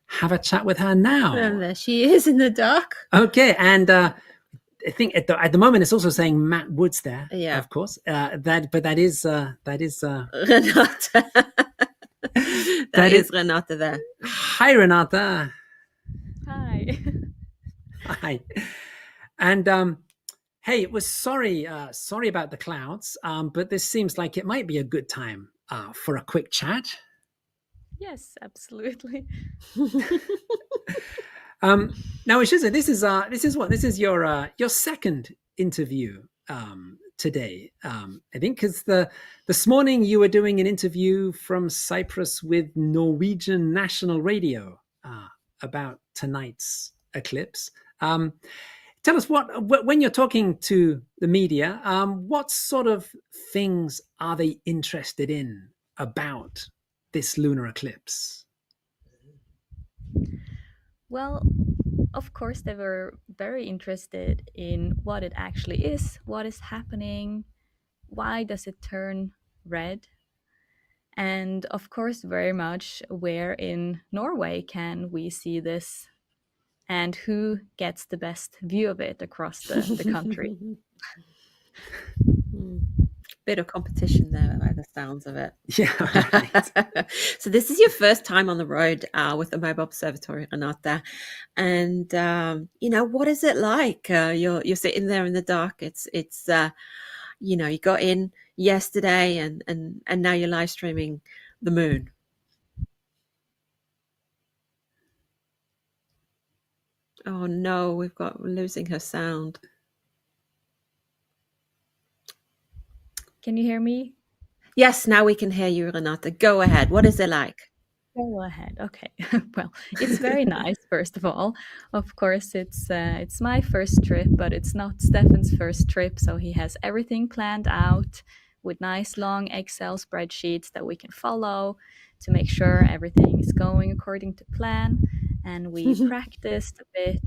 have a chat with her now. And there she is in the dark. Okay, and I think at the moment it's also saying Matt Woods there. Yeah, of course. That is Renate. that is Renate there. Hi, Renate. Hi. Hi. And hey, it was sorry about the clouds, but this seems like it might be a good time for a quick chat. Yes, absolutely. Now, Ishiza, this is your second interview today. I think because this morning you were doing an interview from Cyprus with Norwegian National Radio about tonight's eclipse. Tell us when you're talking to the media, what sort of things are they interested in about this lunar eclipse? Well, of course, they were very interested in what it actually is, what is happening, why does it turn red, and of course, very much where in Norway can we see this, and who gets the best view of it across the country. Bit of competition there by the sounds of it. Yeah. Right. So this is your first time on the road with the mobile observatory, Renate, and what is it like? You're sitting there in the dark. It's you got in yesterday and now you're live streaming the moon. Oh no, we're losing her sound. Can you hear me? Yes, now we can hear you, Renate. Go ahead. What is it like? Go ahead. Okay. Well, it's very nice. First of all, of course, it's my first trip, but it's not Steffen's first trip, so he has everything planned out with nice long Excel spreadsheets that we can follow to make sure everything is going according to plan. And we practiced a bit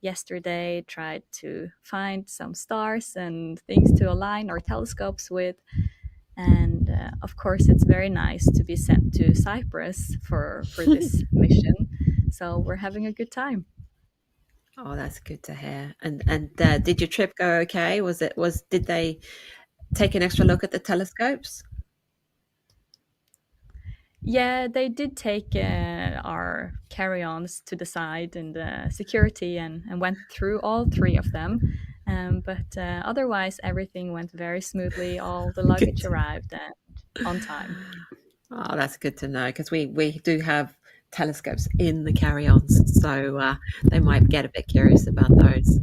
yesterday, tried to find some stars and things to align our telescopes with. And of course, it's very nice to be sent to Cyprus for this mission. So we're having a good time. Oh, that's good to hear. And did your trip go okay? Did they take an extra look at the telescopes? Yeah, they did take our carry-ons to the side and security and went through all three of them. But otherwise, everything went very smoothly. All the luggage arrived on time. Oh, that's good to know, because we do have telescopes in the carry-ons, so they might get a bit curious about those.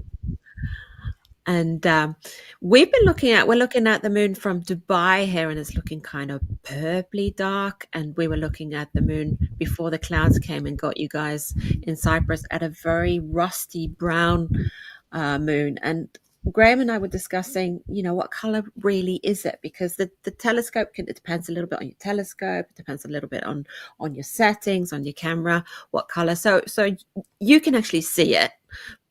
And we're looking at the moon from Dubai here, and it's looking kind of purpley dark. And we were looking at the moon before the clouds came and got you guys in Cyprus at a very rusty brown moon. And Graham and I were discussing, what color really is it? Because the telescope it depends a little bit on your telescope. It depends a little bit on your settings, on your camera, what color. So you can actually see it.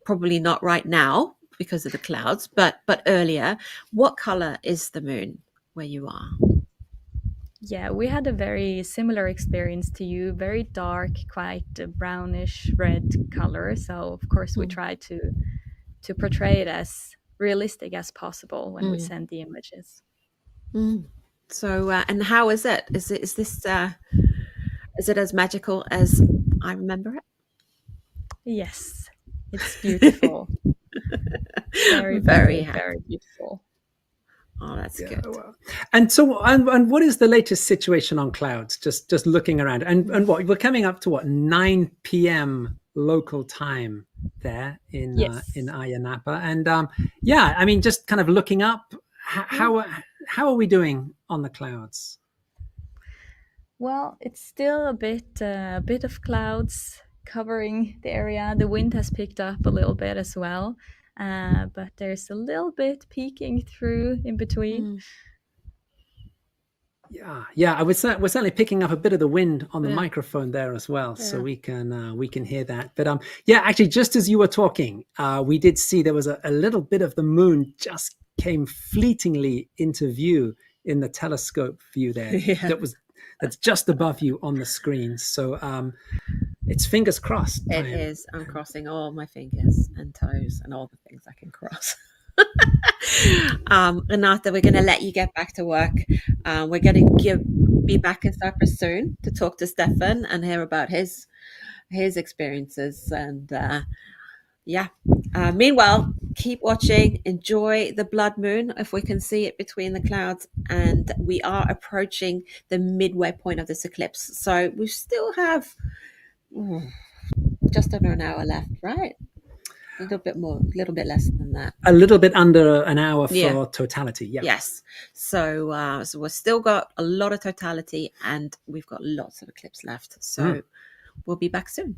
Probably not right now because of the clouds, but earlier. What color is the moon where you are? Yeah, we had a very similar experience to you. Very dark, quite a brownish red color. So of course we try to portray it as realistic as possible when we send the images. So and how is it? Is it as magical as I remember it? Yes, it's beautiful. Very, very, very beautiful. Oh, that's good. Well. And so, and what is the latest situation on clouds? Just looking around, and what we're coming up to 9 p.m. local time there in Ayia Napa, and I mean, just kind of looking up, how are we doing on the clouds? Well, it's still a bit of clouds covering the area. The wind has picked up a little bit as well, but there's a little bit peeking through in between. Yeah. We're certainly picking up a bit of the wind on the microphone there as well, so we can hear that. But actually, just as you were talking, we did see there was a little bit of the moon just came fleetingly into view in the telescope view there. That's just above you on the screen. So it's fingers crossed time. It is. I'm crossing all my fingers and toes and all the things I can cross. Renate, we're going to let you get back to work. We're going to be back in Cyprus soon to talk to Steffen and hear about his experiences. And meanwhile, keep watching, enjoy the blood moon if we can see it between the clouds, and we are approaching the midway point of this eclipse, so we still have just under an hour left, right? A little bit less than that. A little bit under an hour for totality. Yes. So we've still got a lot of totality, and we've got lots of eclipse left, so we'll be back soon.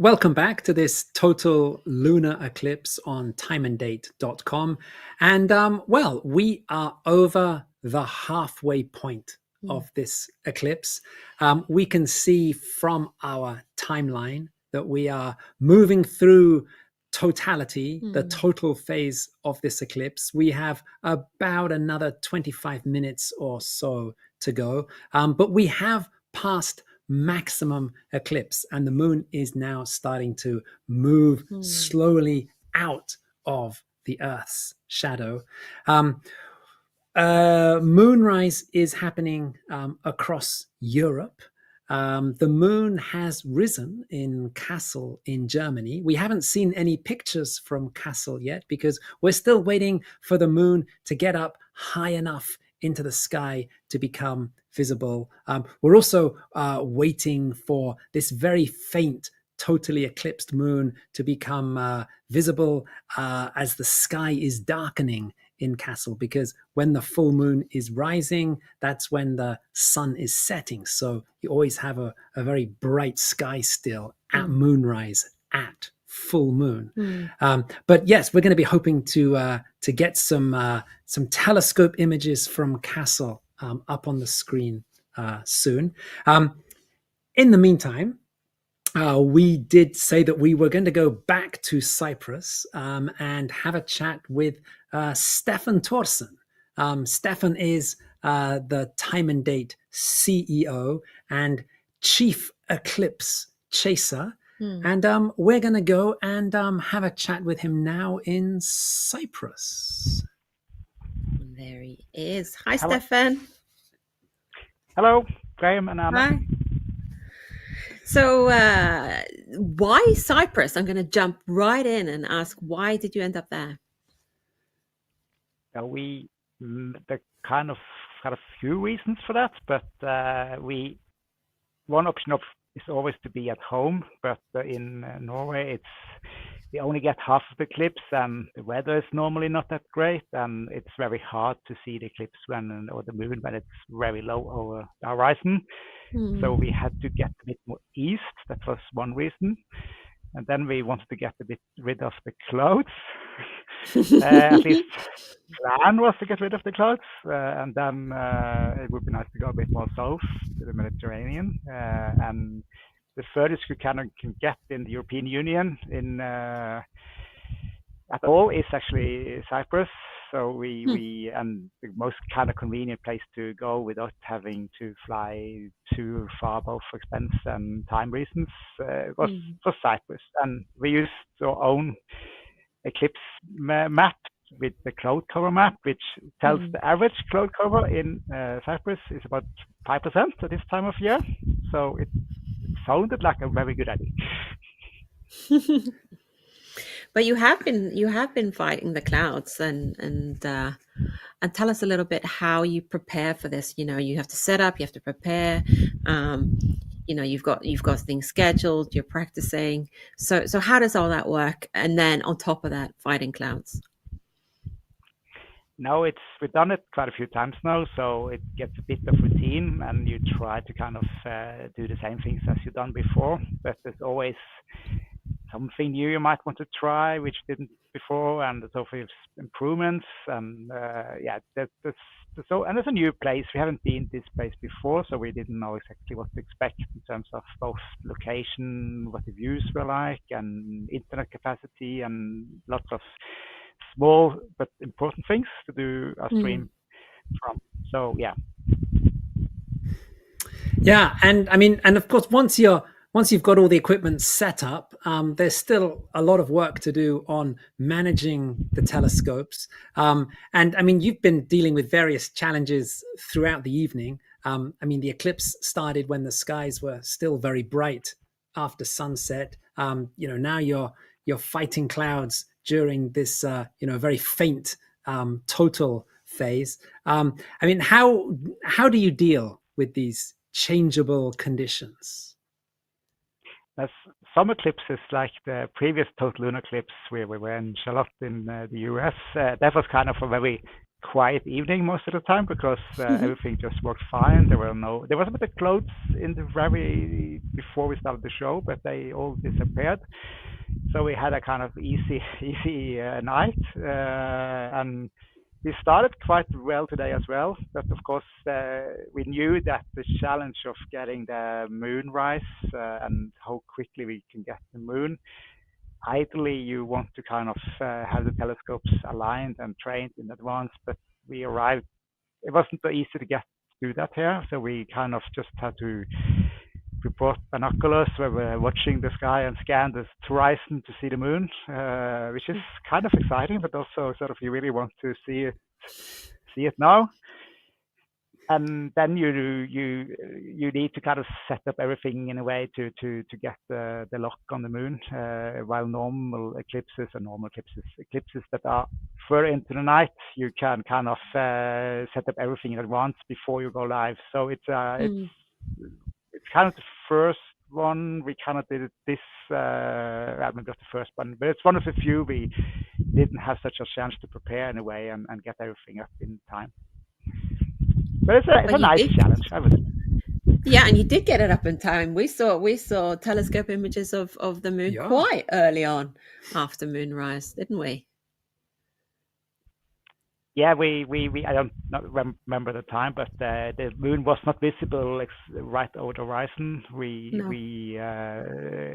Welcome back to this total lunar eclipse on timeanddate.com. And well, we are over the halfway point of this eclipse. We can see from our timeline that we are moving through totality, the total phase of this eclipse. We have about another 25 minutes or so to go, but we have passed maximum eclipse, and the moon is now starting to move slowly out of the Earth's shadow. Moonrise is happening across Europe. The moon has risen in Kassel in Germany. We haven't seen any pictures from Kassel yet because we're still waiting for the moon to get up high enough into the sky to become visible. We're also waiting for this very faint, totally eclipsed moon to become visible as the sky is darkening in Kassel, because when the full moon is rising, that's when the sun is setting. So you always have a very bright sky still at moonrise, at full moon. But yes, we're going to be hoping to get some telescope images from Kassel up on the screen soon. In the meantime, we did say that we were going to go back to Cyprus and have a chat with Steffen Thorsen. Steffen is the Time and Date CEO and Chief Eclipse Chaser. And we're going to go and have a chat with him now in Cyprus. There he is. Hi, Hello. Steffen. Hello, Graham and Anna. Hi. So why Cyprus? I'm going to jump right in and ask, why did you end up there? There kind of had a few reasons for that, but one option is always to be at home, but in Norway we only get half of the eclipse, and the weather is normally not that great, and it's very hard to see the eclipse or the moon when it's very low over the horizon. So we had to get a bit more east. That was one reason. And then we wanted to get a bit rid of the clouds. At least plan was to get rid of the clouds. And then it would be nice to go a bit more south to the Mediterranean. And the furthest we can get in the European Union at all is actually Cyprus. So we and the most kind of convenient place to go without having to fly too far, both for expense and time reasons, was Cyprus. And we used our own eclipse map with the cloud cover map, which tells the average cloud cover in Cyprus is about 5% at this time of year. So it sounded like a very good idea. But you have been fighting the clouds, and tell us a little bit how you prepare for this. You know, you have to set up, you have to prepare. You know, you've got things scheduled, you're practicing. So how does all that work? And then on top of that, fighting clouds. No, we've done it quite a few times now, so it gets a bit of routine, and you try to kind of do the same things as you've done before. But there's always something new you might want to try, which didn't before, and there's always improvements. And there's a new place. We haven't been this place before, so we didn't know exactly what to expect in terms of both location, what the views were like, and internet capacity, and lots of small but important things to do a stream from. So yeah, and I mean, and of course, once you've got all the equipment set up, there's still a lot of work to do on managing the telescopes. And I mean, you've been dealing with various challenges throughout the evening. I mean, the eclipse started when the skies were still very bright after sunset. You know, now you're fighting clouds during this, very faint total phase. I mean, how do you deal with these changeable conditions? As some eclipses, like the previous total lunar eclipse where we were in Charlotte in the US, that was kind of a very quiet evening most of the time because everything just worked fine. There was a bit of clouds in the very before we started the show, but they all disappeared. So we had a kind of easy night, and we started quite well today as well. But of course, we knew that the challenge of getting the moon rise and how quickly we can get the moon. Ideally, you want to kind of have the telescopes aligned and trained in advance, but we arrived. It wasn't so easy to do that here, so we kind of just had to. We brought binoculars where we're watching the sky and scan the horizon to see the moon, which is kind of exciting, but also sort of you really want to see it now. And then you need to kind of set up everything in a way to get the lock on the moon. While normal eclipses that are further into the night, you can kind of set up everything in advance before you go live. So it's kind of the first one we kind of did it this. I haven't got the first one, but it's one of the few we didn't have such a chance to prepare in a way and get everything up in time. But it's a nice challenge, I would say. Yeah, and you did get it up in time. We saw telescope images of the moon quite early on after moonrise, didn't we? Yeah, we I don't remember the time, but the moon was not visible right over the horizon. There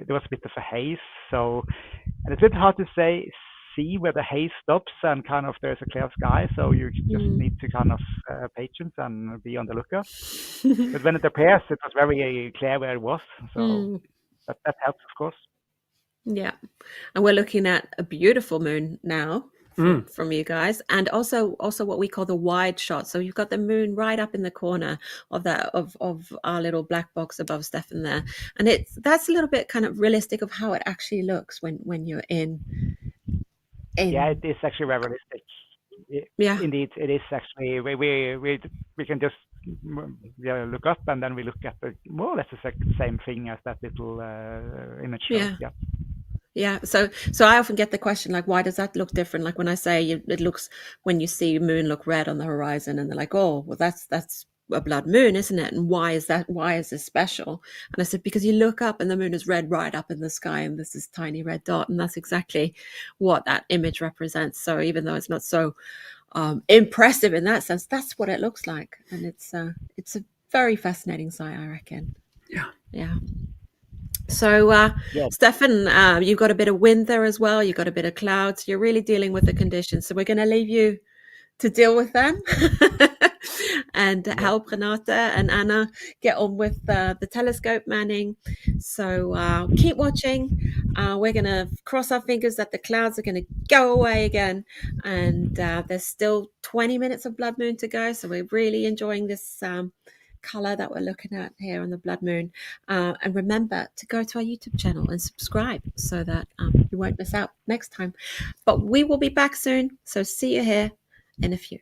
was a bit of a haze, so and it's a bit hard to see where the haze stops and kind of there's a clear sky, so you just need to kind of patience and be on the lookout. But when it appears, it was very clear where it was, so that helps, of course. Yeah, and we're looking at a beautiful moon now. From you guys, and also what we call the wide shot. So you've got the moon right up in the corner of our little black box above Steffen there, and that's a little bit kind of realistic of how it actually looks when you're in. Yeah, it is actually very realistic. Indeed, it is actually. We can just look up and then we look at more or less the same thing as that little image shows. Yeah, so I often get the question, like, why does that look different? Like when I say it looks, when you see moon look red on the horizon, and they're like, oh, well, that's a blood moon, isn't it? And why is that? Why is this special? And I said, because you look up and the moon is red right up in the sky, and this is tiny red dot, and that's exactly what that image represents. So even though it's not so impressive in that sense, that's what it looks like, and it's a very fascinating sight, I reckon. Yeah. So, Steffen, you've got a bit of wind there as well. You've got a bit of clouds. You're really dealing with the conditions. So we're going to leave you to deal with them and help Renate and Anna get on with the telescope manning. So keep watching. We're going to cross our fingers that the clouds are going to go away again. And there's still 20 minutes of blood moon to go. So we're really enjoying this color that we're looking at here on the blood moon, and remember to go to our YouTube channel and subscribe so that you won't miss out next time. But we will be back soon, so see you here in a few.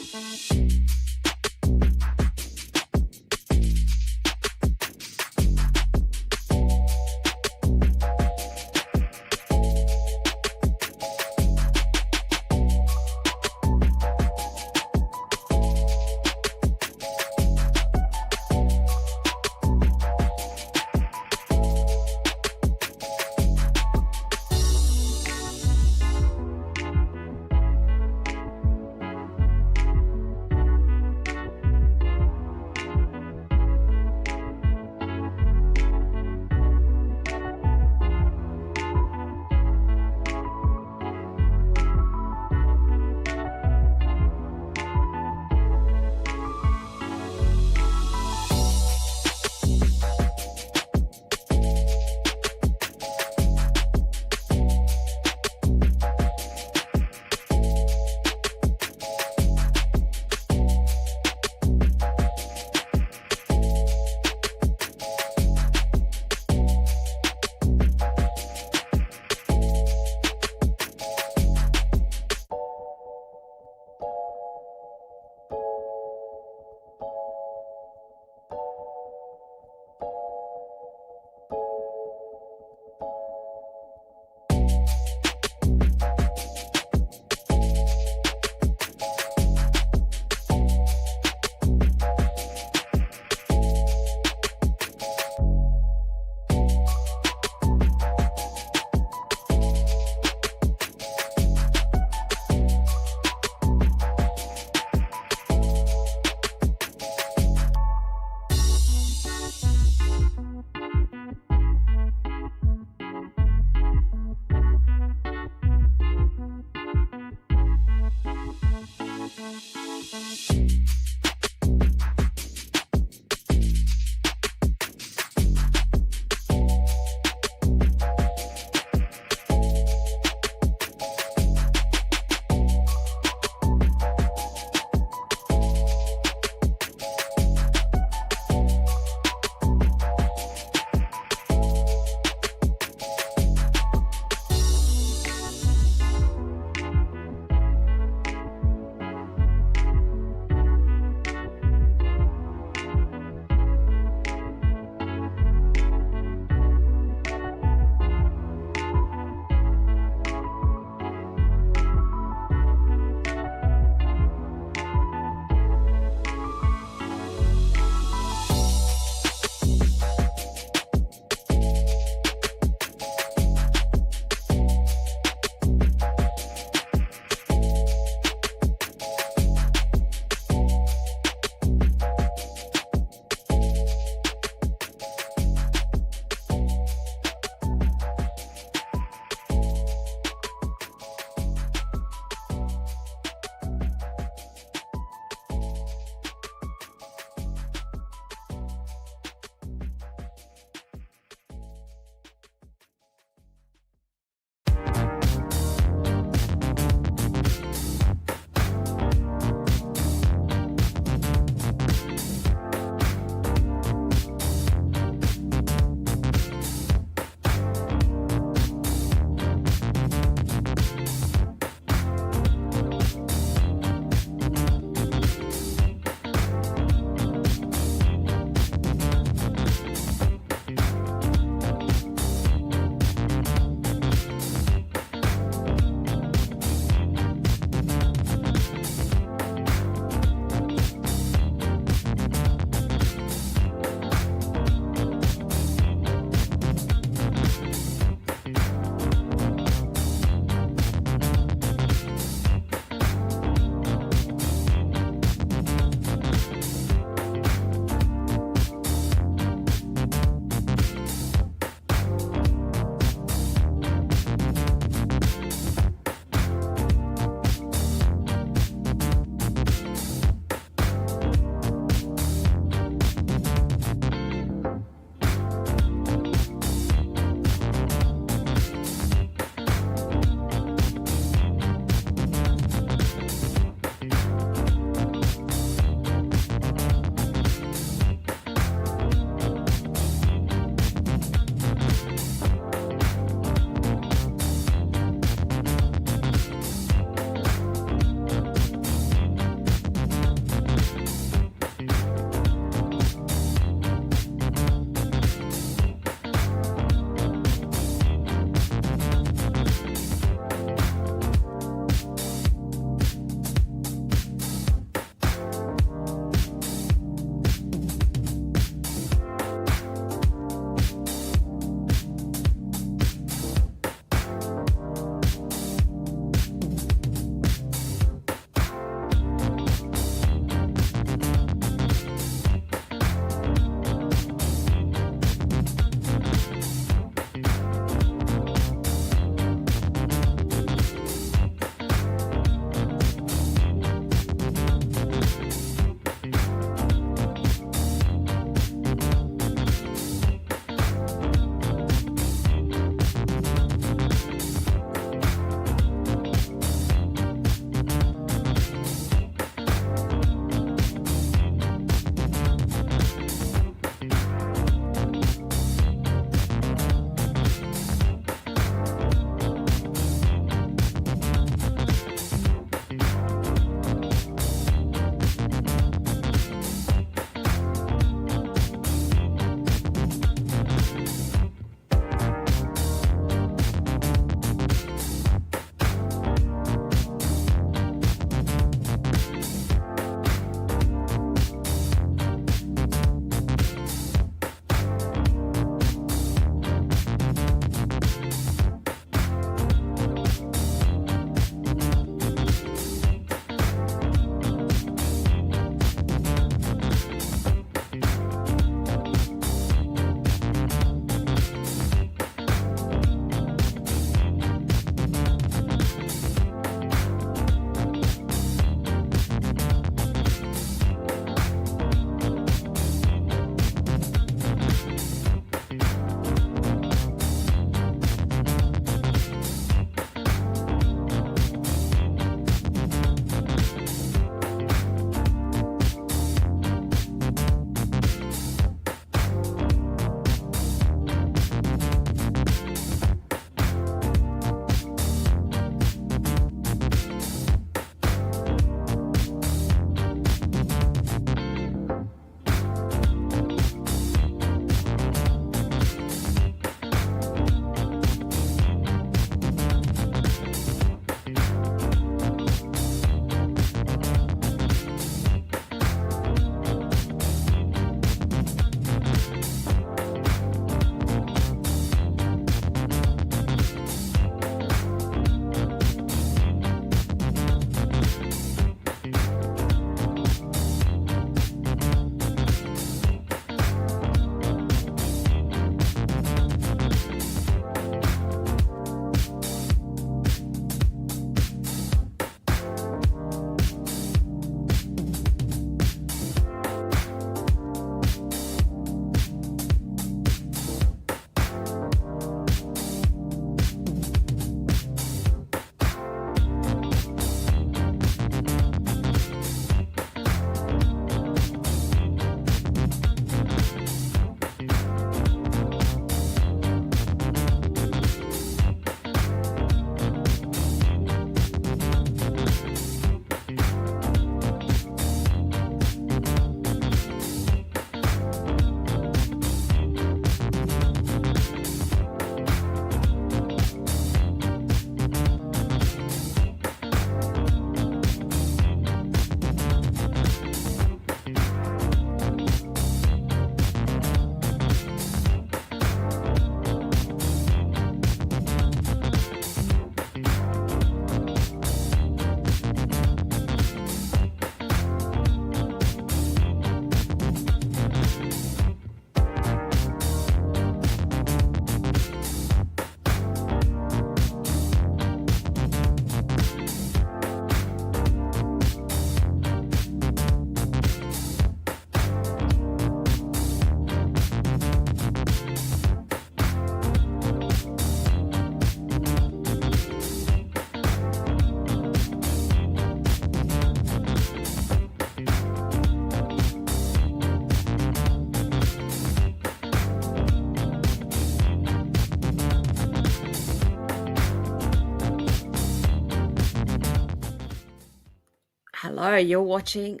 Hello, you're watching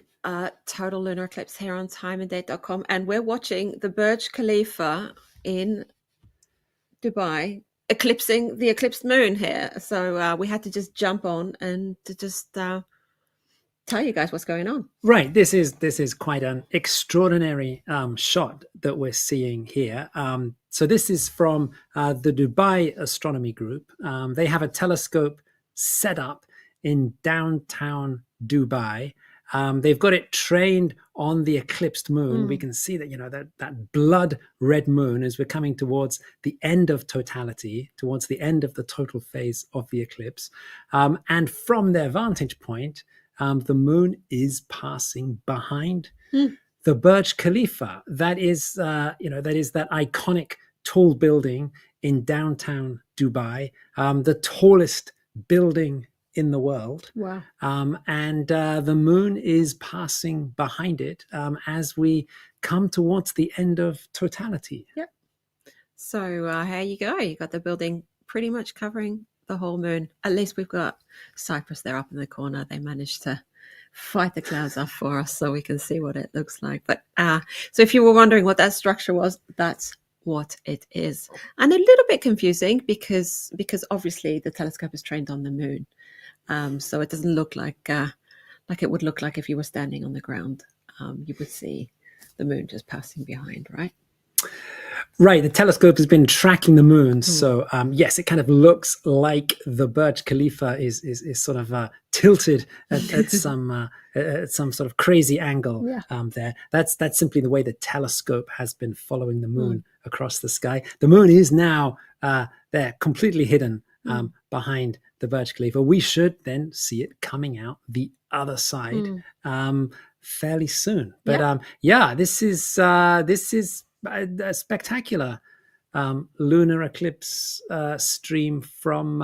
Total Lunar Eclipse here on timeanddate.com, and we're watching the Burj Khalifa in Dubai eclipsing the eclipsed moon here. So we had to just jump on and to just tell you guys what's going on. Right. This is quite an extraordinary shot that we're seeing here. So this is from the Dubai Astronomy Group. They have a telescope set up in downtown Dubai. They've got it trained on the eclipsed moon. We can see that, that blood red moon as we're coming towards the end of totality, towards the end of the total phase of the eclipse. And from their vantage point, the moon is passing behind the Burj Khalifa. That is that iconic tall building in downtown Dubai, the tallest building in the world. Wow. And the moon is passing behind it as we come towards the end of totality. Yep. So here you go. You got the building pretty much covering the whole moon. At least we've got Cyprus there up in the corner. They managed to fight the clouds off for us so we can see what it looks like. But so if you were wondering what that structure was, that's what it is. And a little bit confusing because obviously the telescope is trained on the moon. So it doesn't look like it would look like if you were standing on the ground. You would see the moon just passing behind, right? Right. The telescope has been tracking the moon. So yes, it kind of looks like the Burj Khalifa is sort of tilted at some sort of crazy angle there. That's simply the way the telescope has been following the moon across the sky. The moon is now there, completely hidden behind the Burj Khalifa. We should then see it coming out the other side fairly soon. But this is a spectacular lunar eclipse stream from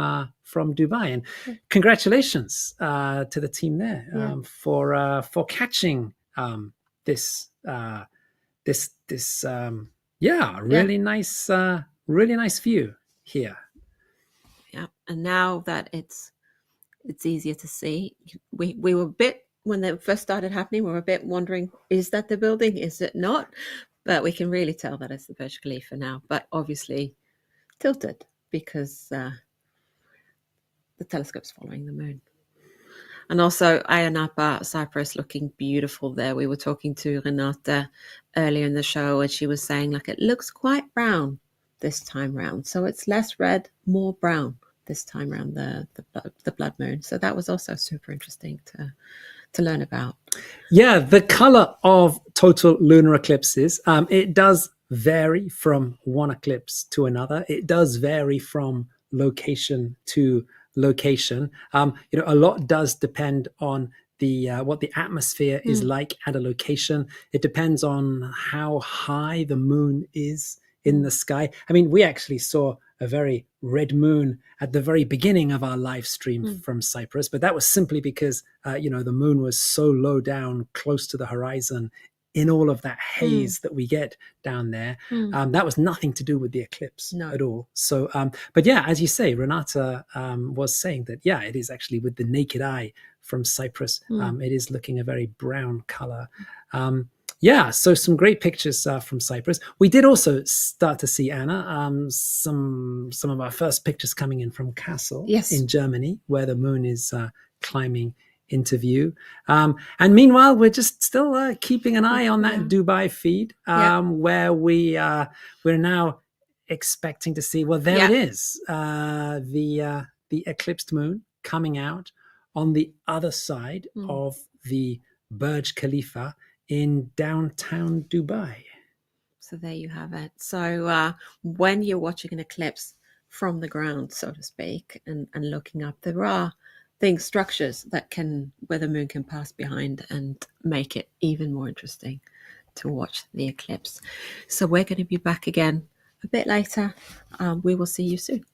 Dubai, and congratulations to the team there for catching this really nice view here. Yeah, and now that it's easier to see, we were a bit, when they first started happening, we were a bit wondering, is that the building? Is it not? But we can really tell that it's the Burj Khalifa now, but obviously tilted because the telescope's following the moon. And also Ayia Napa, Cyprus, looking beautiful there. We were talking to Renate earlier in the show, and she was saying it looks quite brown this time round. So it's less red, more brown this time round, the blood moon. So that was also super interesting to learn about. Yeah, the color of total lunar eclipses, it does vary from one eclipse to another. It does vary from location to location. A lot does depend on what the atmosphere is like at a location. It depends on how high the moon is in the sky. I mean, we actually saw a very red moon at the very beginning of our live stream from Cyprus, but that was simply because the moon was so low down, close to the horizon, in all of that haze that we get down there. That was nothing to do with the eclipse at all. So, but yeah, as you say, Renata was saying that, it is actually with the naked eye from Cyprus. It is looking a very brown color. So some great pictures from Cyprus. We did also start to see, Anna, some of our first pictures coming in from Kassel in Germany, where the moon is climbing into view. And meanwhile, we're just still keeping an eye on that Dubai feed, where we're now expecting to see, it is, the eclipsed moon coming out on the other side of the Burj Khalifa in downtown Dubai. So there you have it. So when you're watching an eclipse from the ground, so to speak, and looking up, there are structures where the moon can pass behind and make it even more interesting to watch the eclipse. So we're going to be back again a bit later. We will see you soon.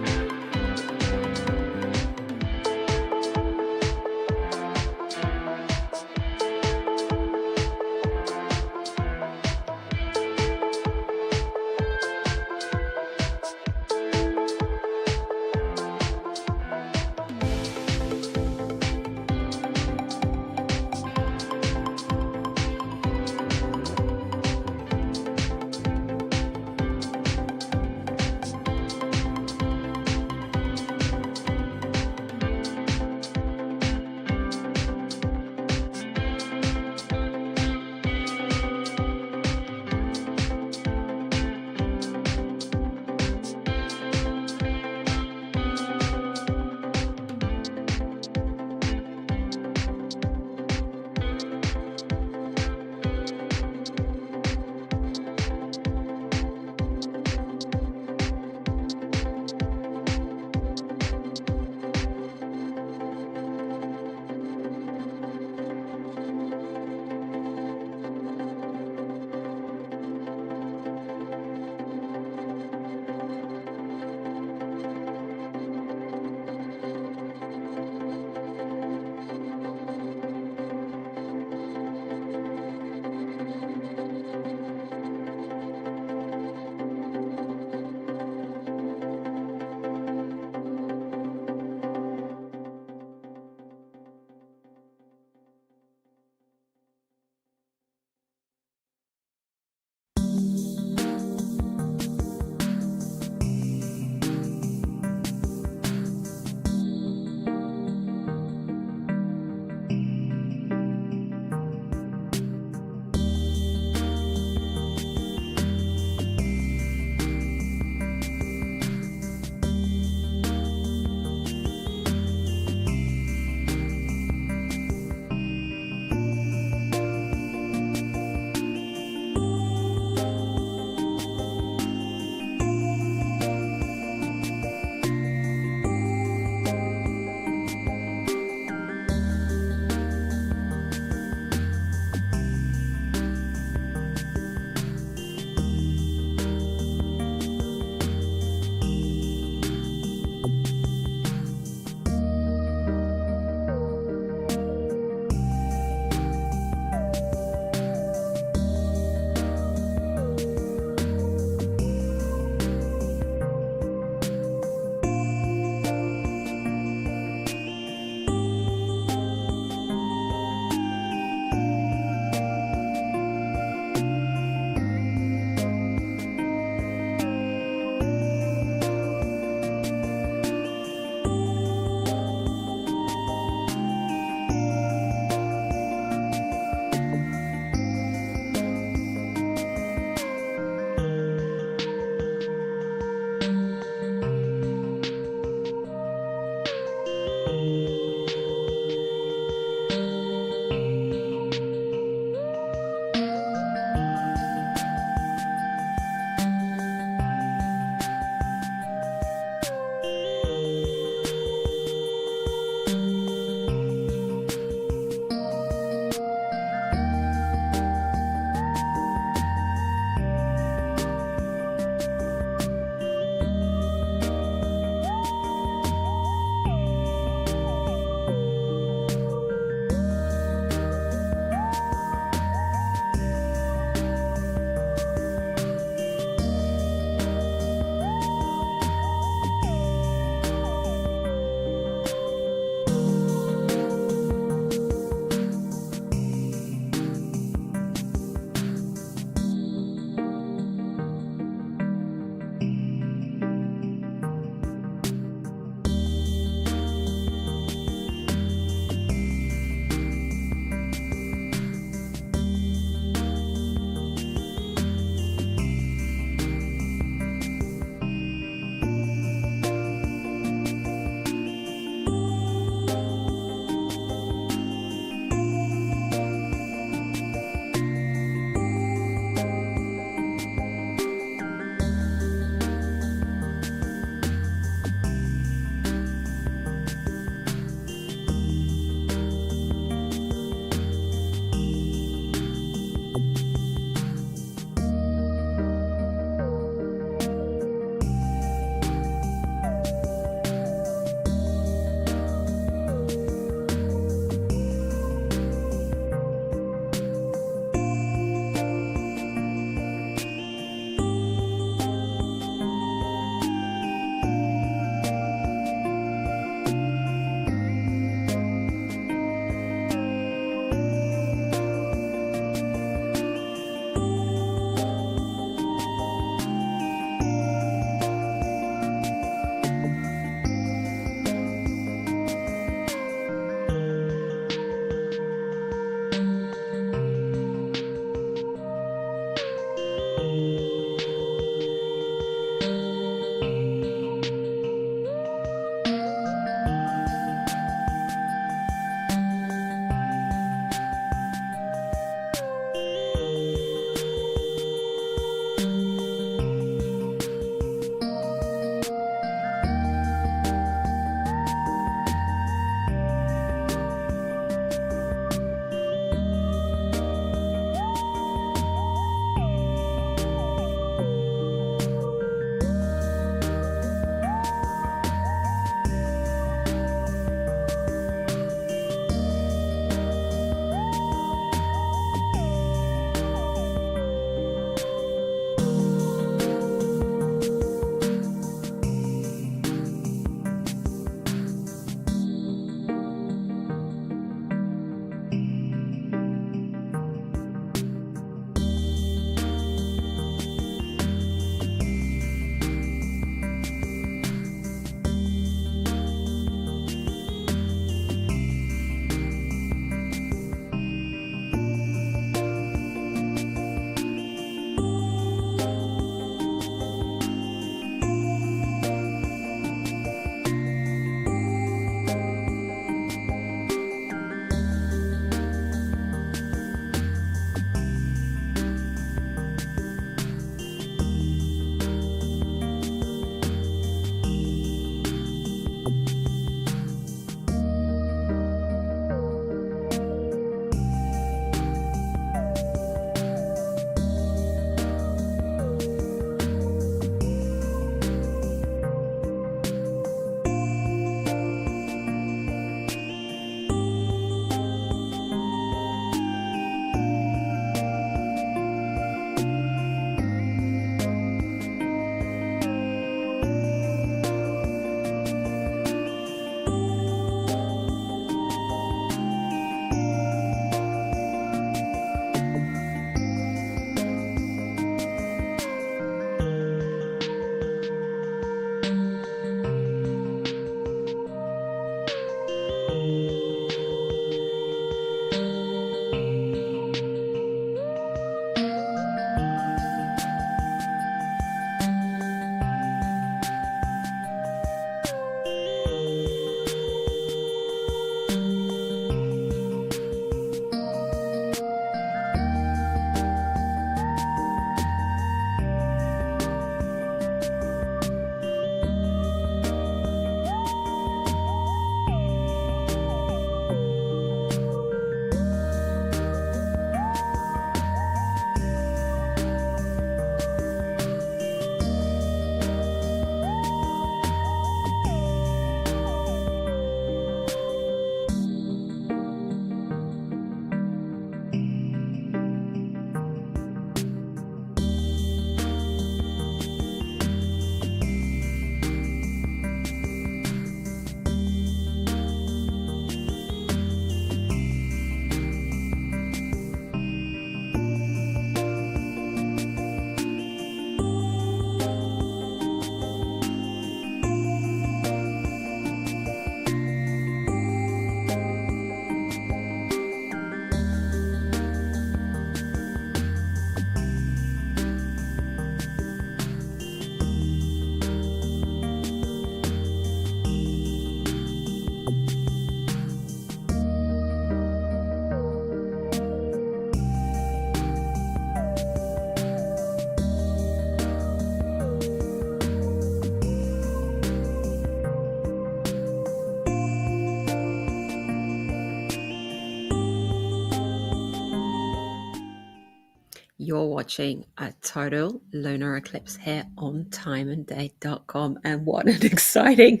you're watching a total lunar eclipse here on timeanddate.com. And what an exciting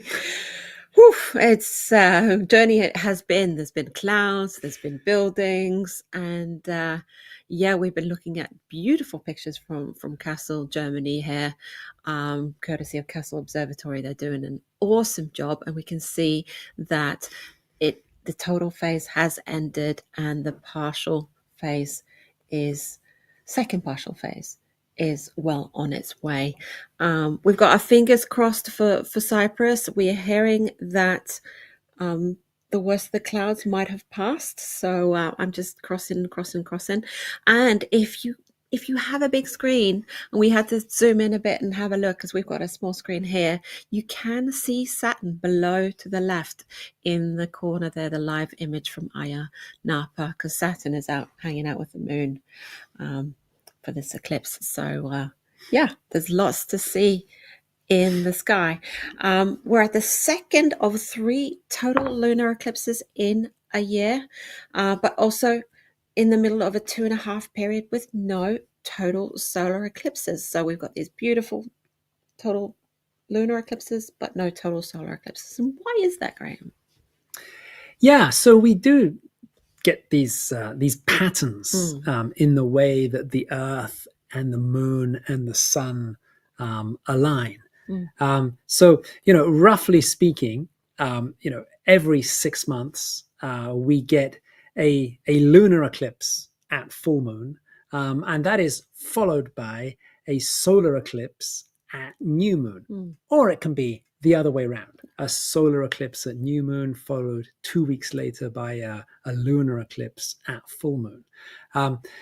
it's journey it has been. There's been clouds, there's been buildings, and yeah, we've been looking at beautiful pictures from Kassel, Germany here, courtesy of Kassel Observatory. They're doing an awesome job, and we can see that the total phase has ended, and the partial phase second partial phase is well on its way. We've got our fingers crossed for Cyprus. We are hearing that the worst of the clouds might have passed. So I'm just crossing. And if you have a big screen, and we had to zoom in a bit and have a look because we've got a small screen here, you can see Saturn below to the left in the corner there, the live image from Aya Napa, because Saturn is out hanging out with the moon for this eclipse. So yeah, there's lots to see in the sky. We're at the second of 3 total lunar eclipses in a year, but also in the middle of a 2.5 period with no total solar eclipses. So we've got these beautiful total lunar eclipses, but no total solar eclipses. And why is that, Graham? Yeah, so we do get these patterns in the way that the Earth and the Moon and the Sun align. So, roughly speaking, every 6 months we get a lunar eclipse at full moon, and that is followed by a solar eclipse at new moon, or it can be the other way around. A solar eclipse at new moon followed 2 weeks later by a lunar eclipse at full moon.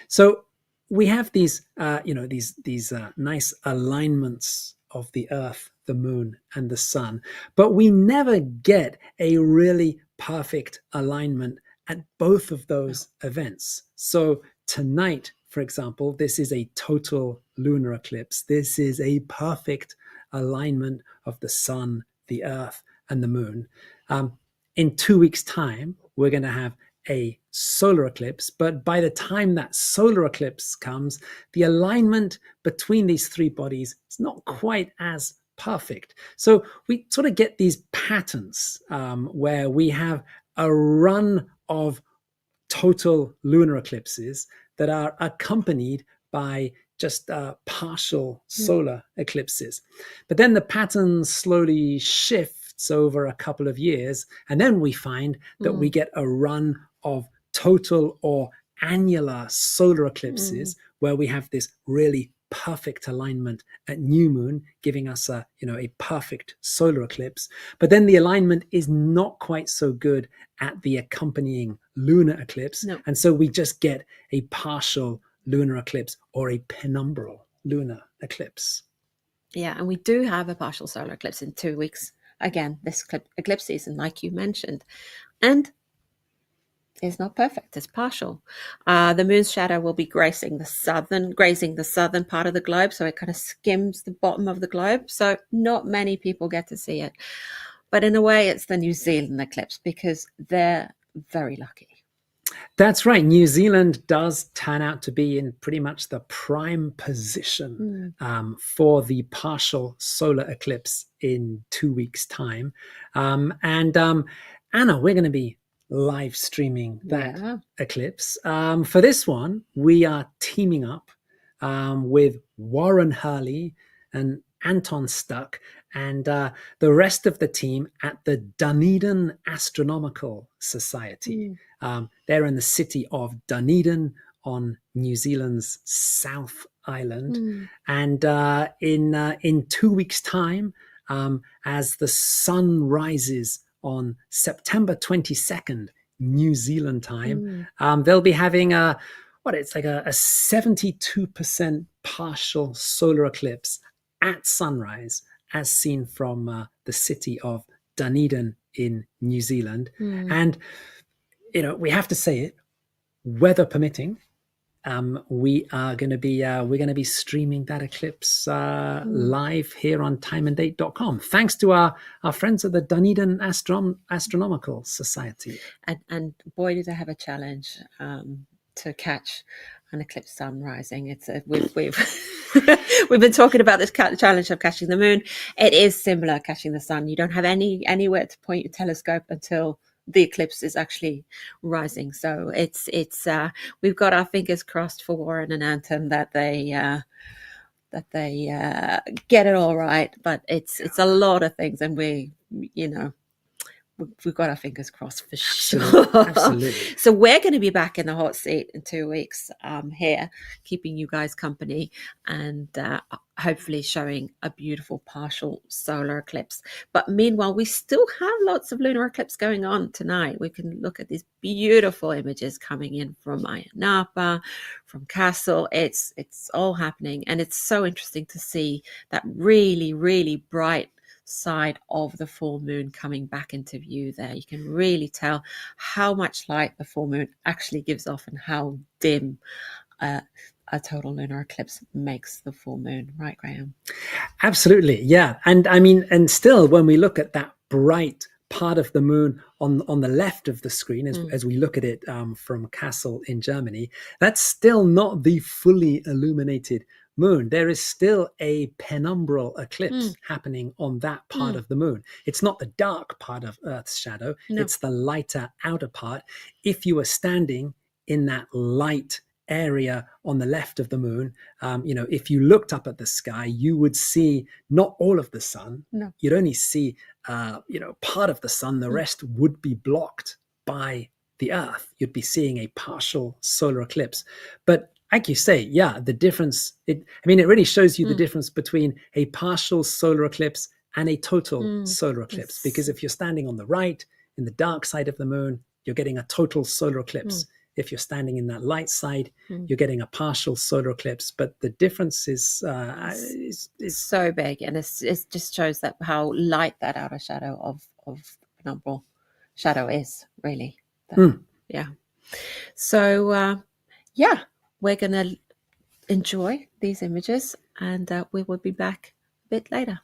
So we have these nice alignments of the Earth, the Moon, and the Sun, but we never get a really perfect alignment at both of those events. So tonight, for example, this is a total lunar eclipse. This is a perfect alignment of the Sun, the Earth, and the Moon. In 2 weeks' time, we're going to have a solar eclipse, but by the time that solar eclipse comes, the alignment between these 3 bodies is not quite as perfect. So we sort of get these patterns where we have a run of total lunar eclipses that are accompanied by just partial solar eclipses. But then the pattern slowly shifts over a couple of years, and then we find that we get a run of total or annular solar eclipses where we have this really perfect alignment at new moon, giving us a perfect solar eclipse. But then the alignment is not quite so good at the accompanying lunar eclipse. No. And so we just get a partial lunar eclipse or a penumbral lunar eclipse. Yeah, and we do have a partial solar eclipse in 2 weeks. Again, this eclipse season, like you mentioned. And it's not perfect, it's partial. The moon's shadow will be grazing the southern part of the globe, so it kind of skims the bottom of the globe. So not many people get to see it. But in a way, it's the New Zealand eclipse because they're very lucky. That's right. New Zealand does turn out to be in pretty much the prime position for the partial solar eclipse in 2 weeks' time. And Anna, we're going to be live streaming that eclipse. For this one, we are teaming up with Warren Hurley and Anton Stuck and the rest of the team at the Dunedin Astronomical Society. They're in the city of Dunedin on New Zealand's South Island. And in 2 weeks' time, as the sun rises on September 22nd, New Zealand time, they'll be having a 72% partial solar eclipse at sunrise, as seen from the city of Dunedin in New Zealand. And we have to say it, weather permitting, we're going to be streaming that eclipse live here on timeanddate.com, thanks to our friends at the Dunedin Astronomical Society. And boy, did they have a challenge to catch an eclipse sun rising. It's we've we've been talking about this challenge of catching the moon. It is similar catching the sun. You don't have anywhere to point your telescope until the eclipse is actually rising. So it's we've got our fingers crossed for Warren and Anton that they get it all right. But it's a lot of things, and we've got our fingers crossed for sure. Absolutely. So we're going to be back in the hot seat in 2 weeks here, keeping you guys company and hopefully showing a beautiful partial solar eclipse. But meanwhile, we still have lots of lunar eclipse going on tonight. We can look at these beautiful images coming in from Ayia Napa, from Castle. It's all happening, and it's so interesting to see that really, really bright side of the full moon coming back into view there. You can really tell how much light the full moon actually gives off and how dim a total lunar eclipse makes the full moon, right, Graham? Absolutely, yeah. And I mean, and still, when we look at that bright part of the moon on the left of the screen, as we look at it from Kassel in Germany, that's still not the fully illuminated moon. There is still a penumbral eclipse happening on that part of the moon. It's not the dark part of Earth's shadow. No. It's the lighter outer part. If you were standing in that light area on the left of the moon, if you looked up at the sky, you would see not all of the sun. No. You'd only see part of the sun. The rest would be blocked by the Earth. You'd be seeing a partial solar eclipse. But like you say, yeah, the difference, it really shows you the difference between a partial solar eclipse and a total solar eclipse. Because if you're standing on the right, in the dark side of the moon, you're getting a total solar eclipse. If you're standing in that light side, you're getting a partial solar eclipse. But the difference is so big, and it just shows that how light that outer shadow of penumbral shadow is, really. Yeah. So, we're going to enjoy these images, and we will be back a bit later.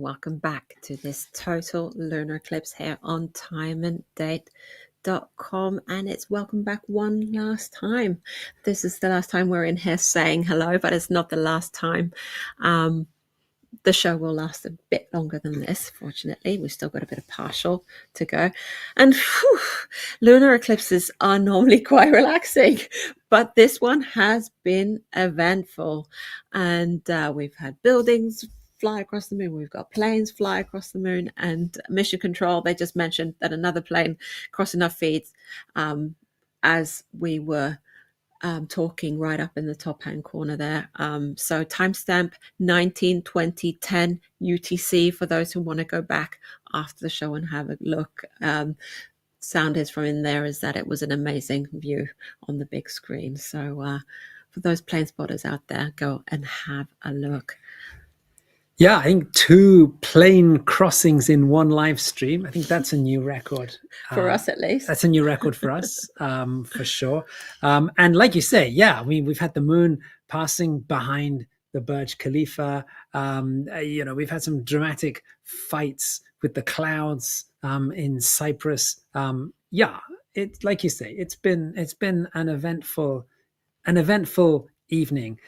welcome back to this total lunar eclipse here on timeanddate.com, and it's welcome back one last time. This is the last time we're in here saying hello, but it's not the last time. The show will last a bit longer than this, fortunately. We've still got a bit of partial to go. And lunar eclipses are normally quite relaxing, but this one has been eventful. And we've had buildings fly across the moon. We've got planes fly across the moon. And Mission Control, they just mentioned that another plane crossing our feeds as we were talking right up in the top hand corner there. So timestamp 19/20/10 UTC for those who want to go back after the show and have a look. Sound is from in there is that it was an amazing view on the big screen. So for those plane spotters out there, go and have a look. Yeah, I think 2 plane crossings in one live stream. I think that's a new record. For us, at least. That's a new record for us, for sure. And like you say, yeah, we've had the moon passing behind the Burj Khalifa. We've had some dramatic fights with the clouds in Cyprus. It's like you say, it's been an eventful evening.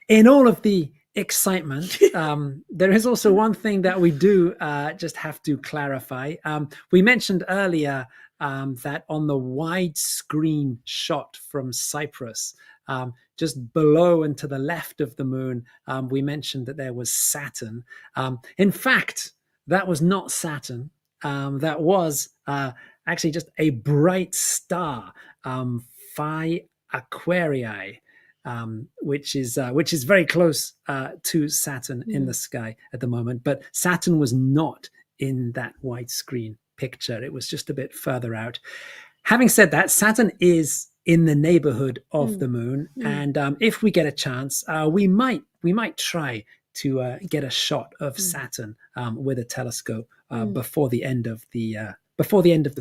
In all of the excitement, there is also one thing that we do just have to clarify. We mentioned earlier that on the widescreen shot from Cyprus, just below and to the left of the moon, we mentioned that there was Saturn. In fact, that was not Saturn. That was actually just a bright star, Phi Aquarii, which is very close to Saturn in the sky at the moment. But Saturn was not in that widescreen picture. It was just a bit further out. Having said that, Saturn is in the neighborhood of the moon, and if we get a chance, we might try to get a shot of Saturn with a telescope before the end of the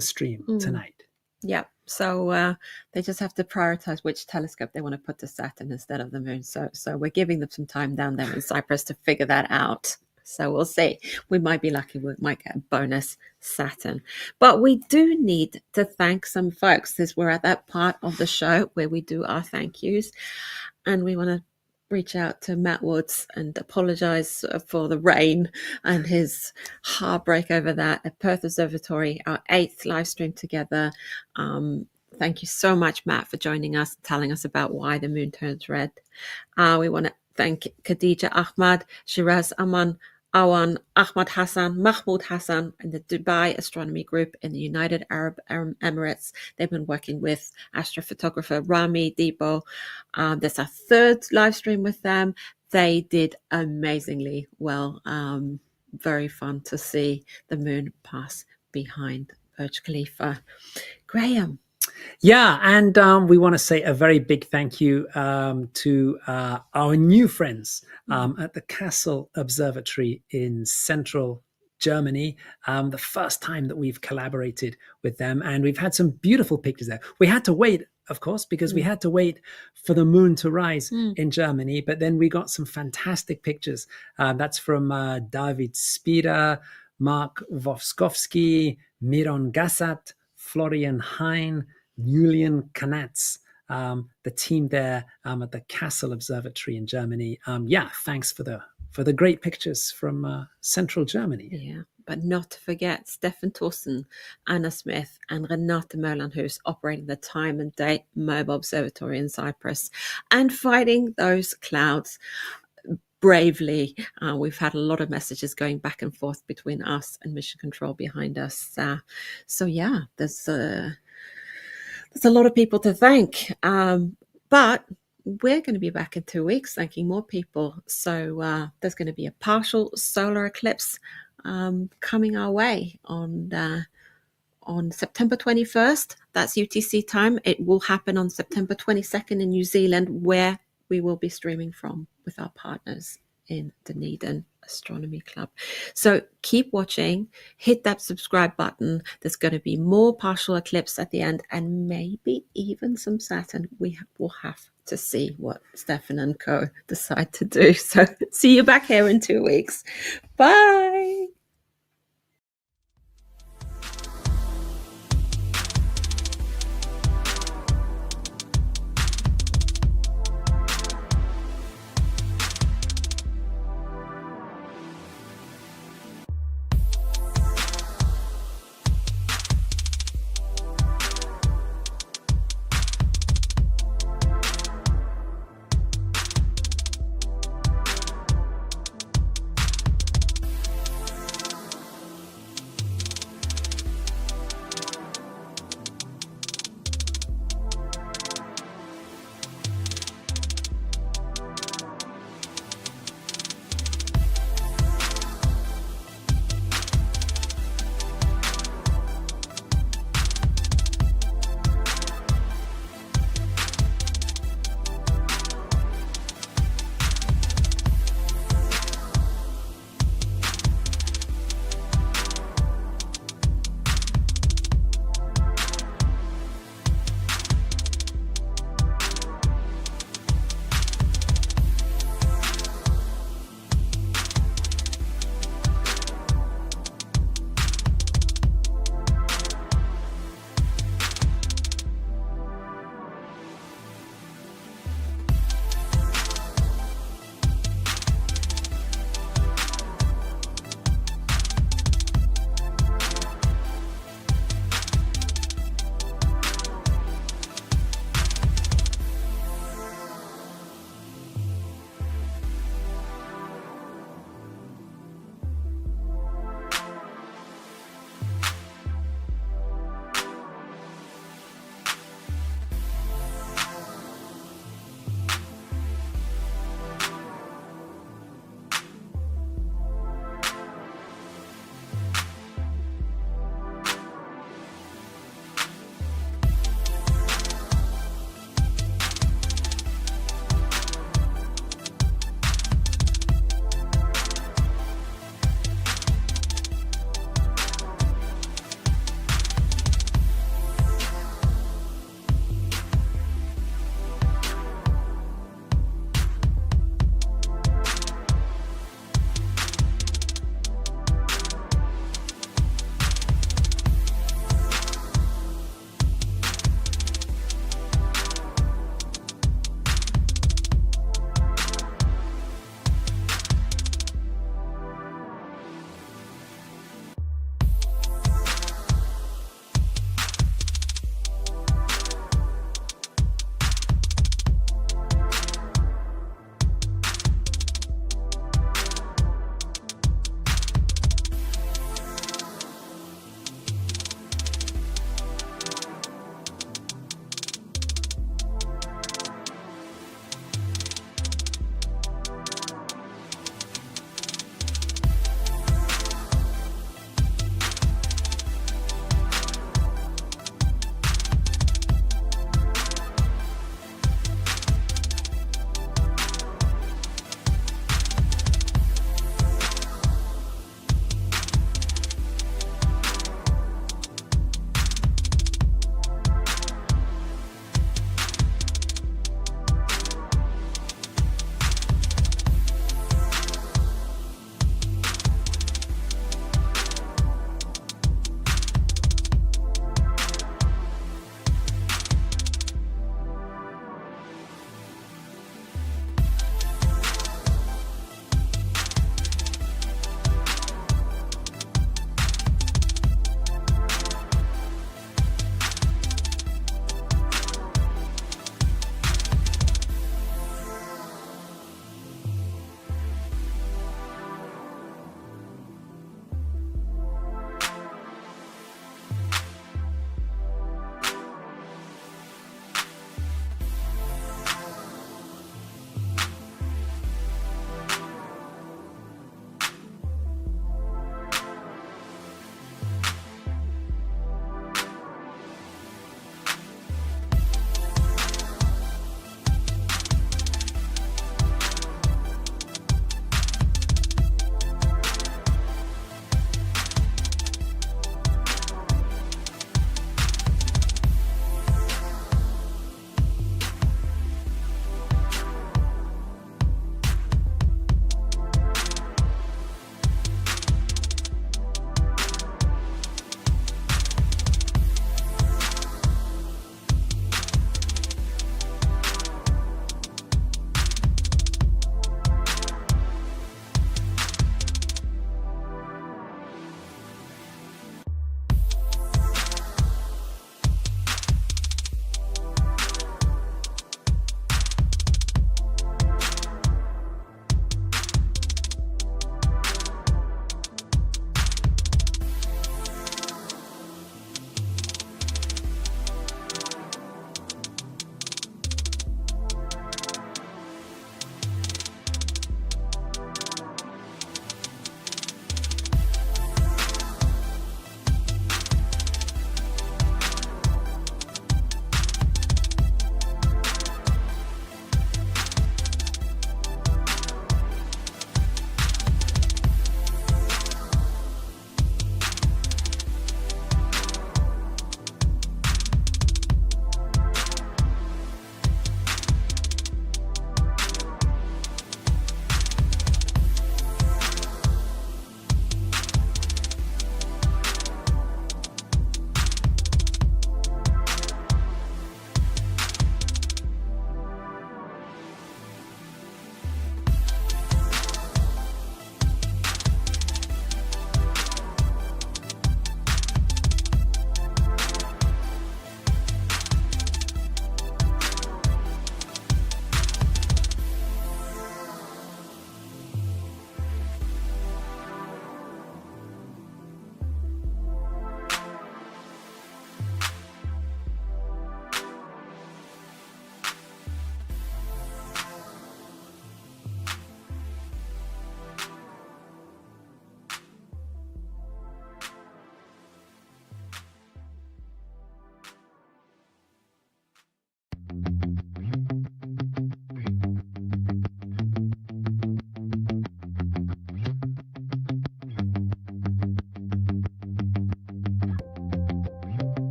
stream tonight. Yeah. So they just have to prioritize which telescope they want to put to Saturn instead of the moon. So we're giving them some time down there in Cyprus to figure that out. So we'll see. We might be lucky. We might get a bonus Saturn. But we do need to thank some folks, as we're at that part of the show where we do our thank yous. And we want to reach out to Matt Woods and apologize for the rain and his heartbreak over that at Perth Observatory, our 8th live stream together. Thank you so much, Matt, for joining us, telling us about why the moon turns red. We want to thank Khadija Ahmad, Shiraz Aman, Awan, Ahmad Hassan, Mahmoud Hassan, and the Dubai Astronomy Group in the United Arab Emirates. They've been working with astrophotographer Rami Debo. There's our 3rd live stream with them. They did amazingly well. Very fun to see the moon pass behind Burj Khalifa. Graham. Yeah, and we want to say a very big thank you to our new friends at the Kassel Observatory in central Germany. The first time that we've collaborated with them, and we've had some beautiful pictures there. We had to wait, of course, because we had to wait for the moon to rise in Germany, but then we got some fantastic pictures. That's from David Spira, Mark Voskovsky, Miron Gassat, Florian Hein, Julian Kanatz, the team there at the Kassel Observatory in Germany. Thanks for the great pictures from central Germany. Yeah, but not to forget Steffen Thorsen, Anna Smith, and Renate Mauland-Hus operating the Time and Date Mobile Observatory in Cyprus and fighting those clouds bravely. We've had a lot of messages going back and forth between us and Mission Control behind us. There's a lot of people to thank, but we're going to be back in 2 weeks thanking more people. So there's going to be a partial solar eclipse coming our way on September 21st. That's UTC time. It will happen on September 22nd in New Zealand, where we will be streaming from with our partners in Dunedin Astronomy Club. So keep watching, hit that subscribe button. There's going to be more partial eclipse at the end, and maybe even some Saturn. We will have to see what Steffen and co decide to do. So see you back here in 2 weeks. Bye. Bye.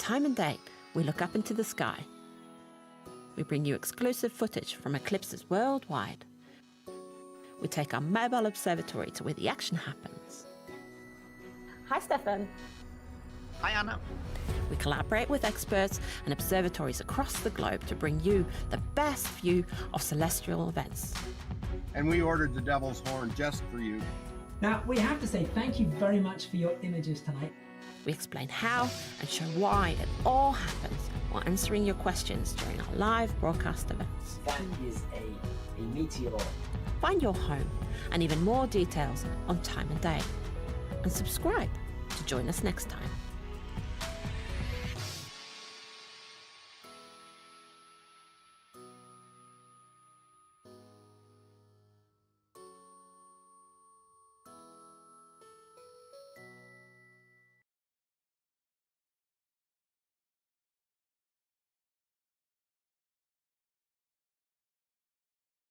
time and date, we look up into the sky. We bring you exclusive footage from eclipses worldwide. We take our mobile observatory to where the action happens. Hi, Steffen. Hi, Anna. We collaborate with experts and observatories across the globe to bring you the best view of celestial events. And we ordered the Devil's Horn just for you. Now, we have to say thank you very much for your images tonight. We explain how and show why it all happens while answering your questions during our live broadcast events. That is a meteor. Find your home and even more details on time and day. And subscribe to join us next time.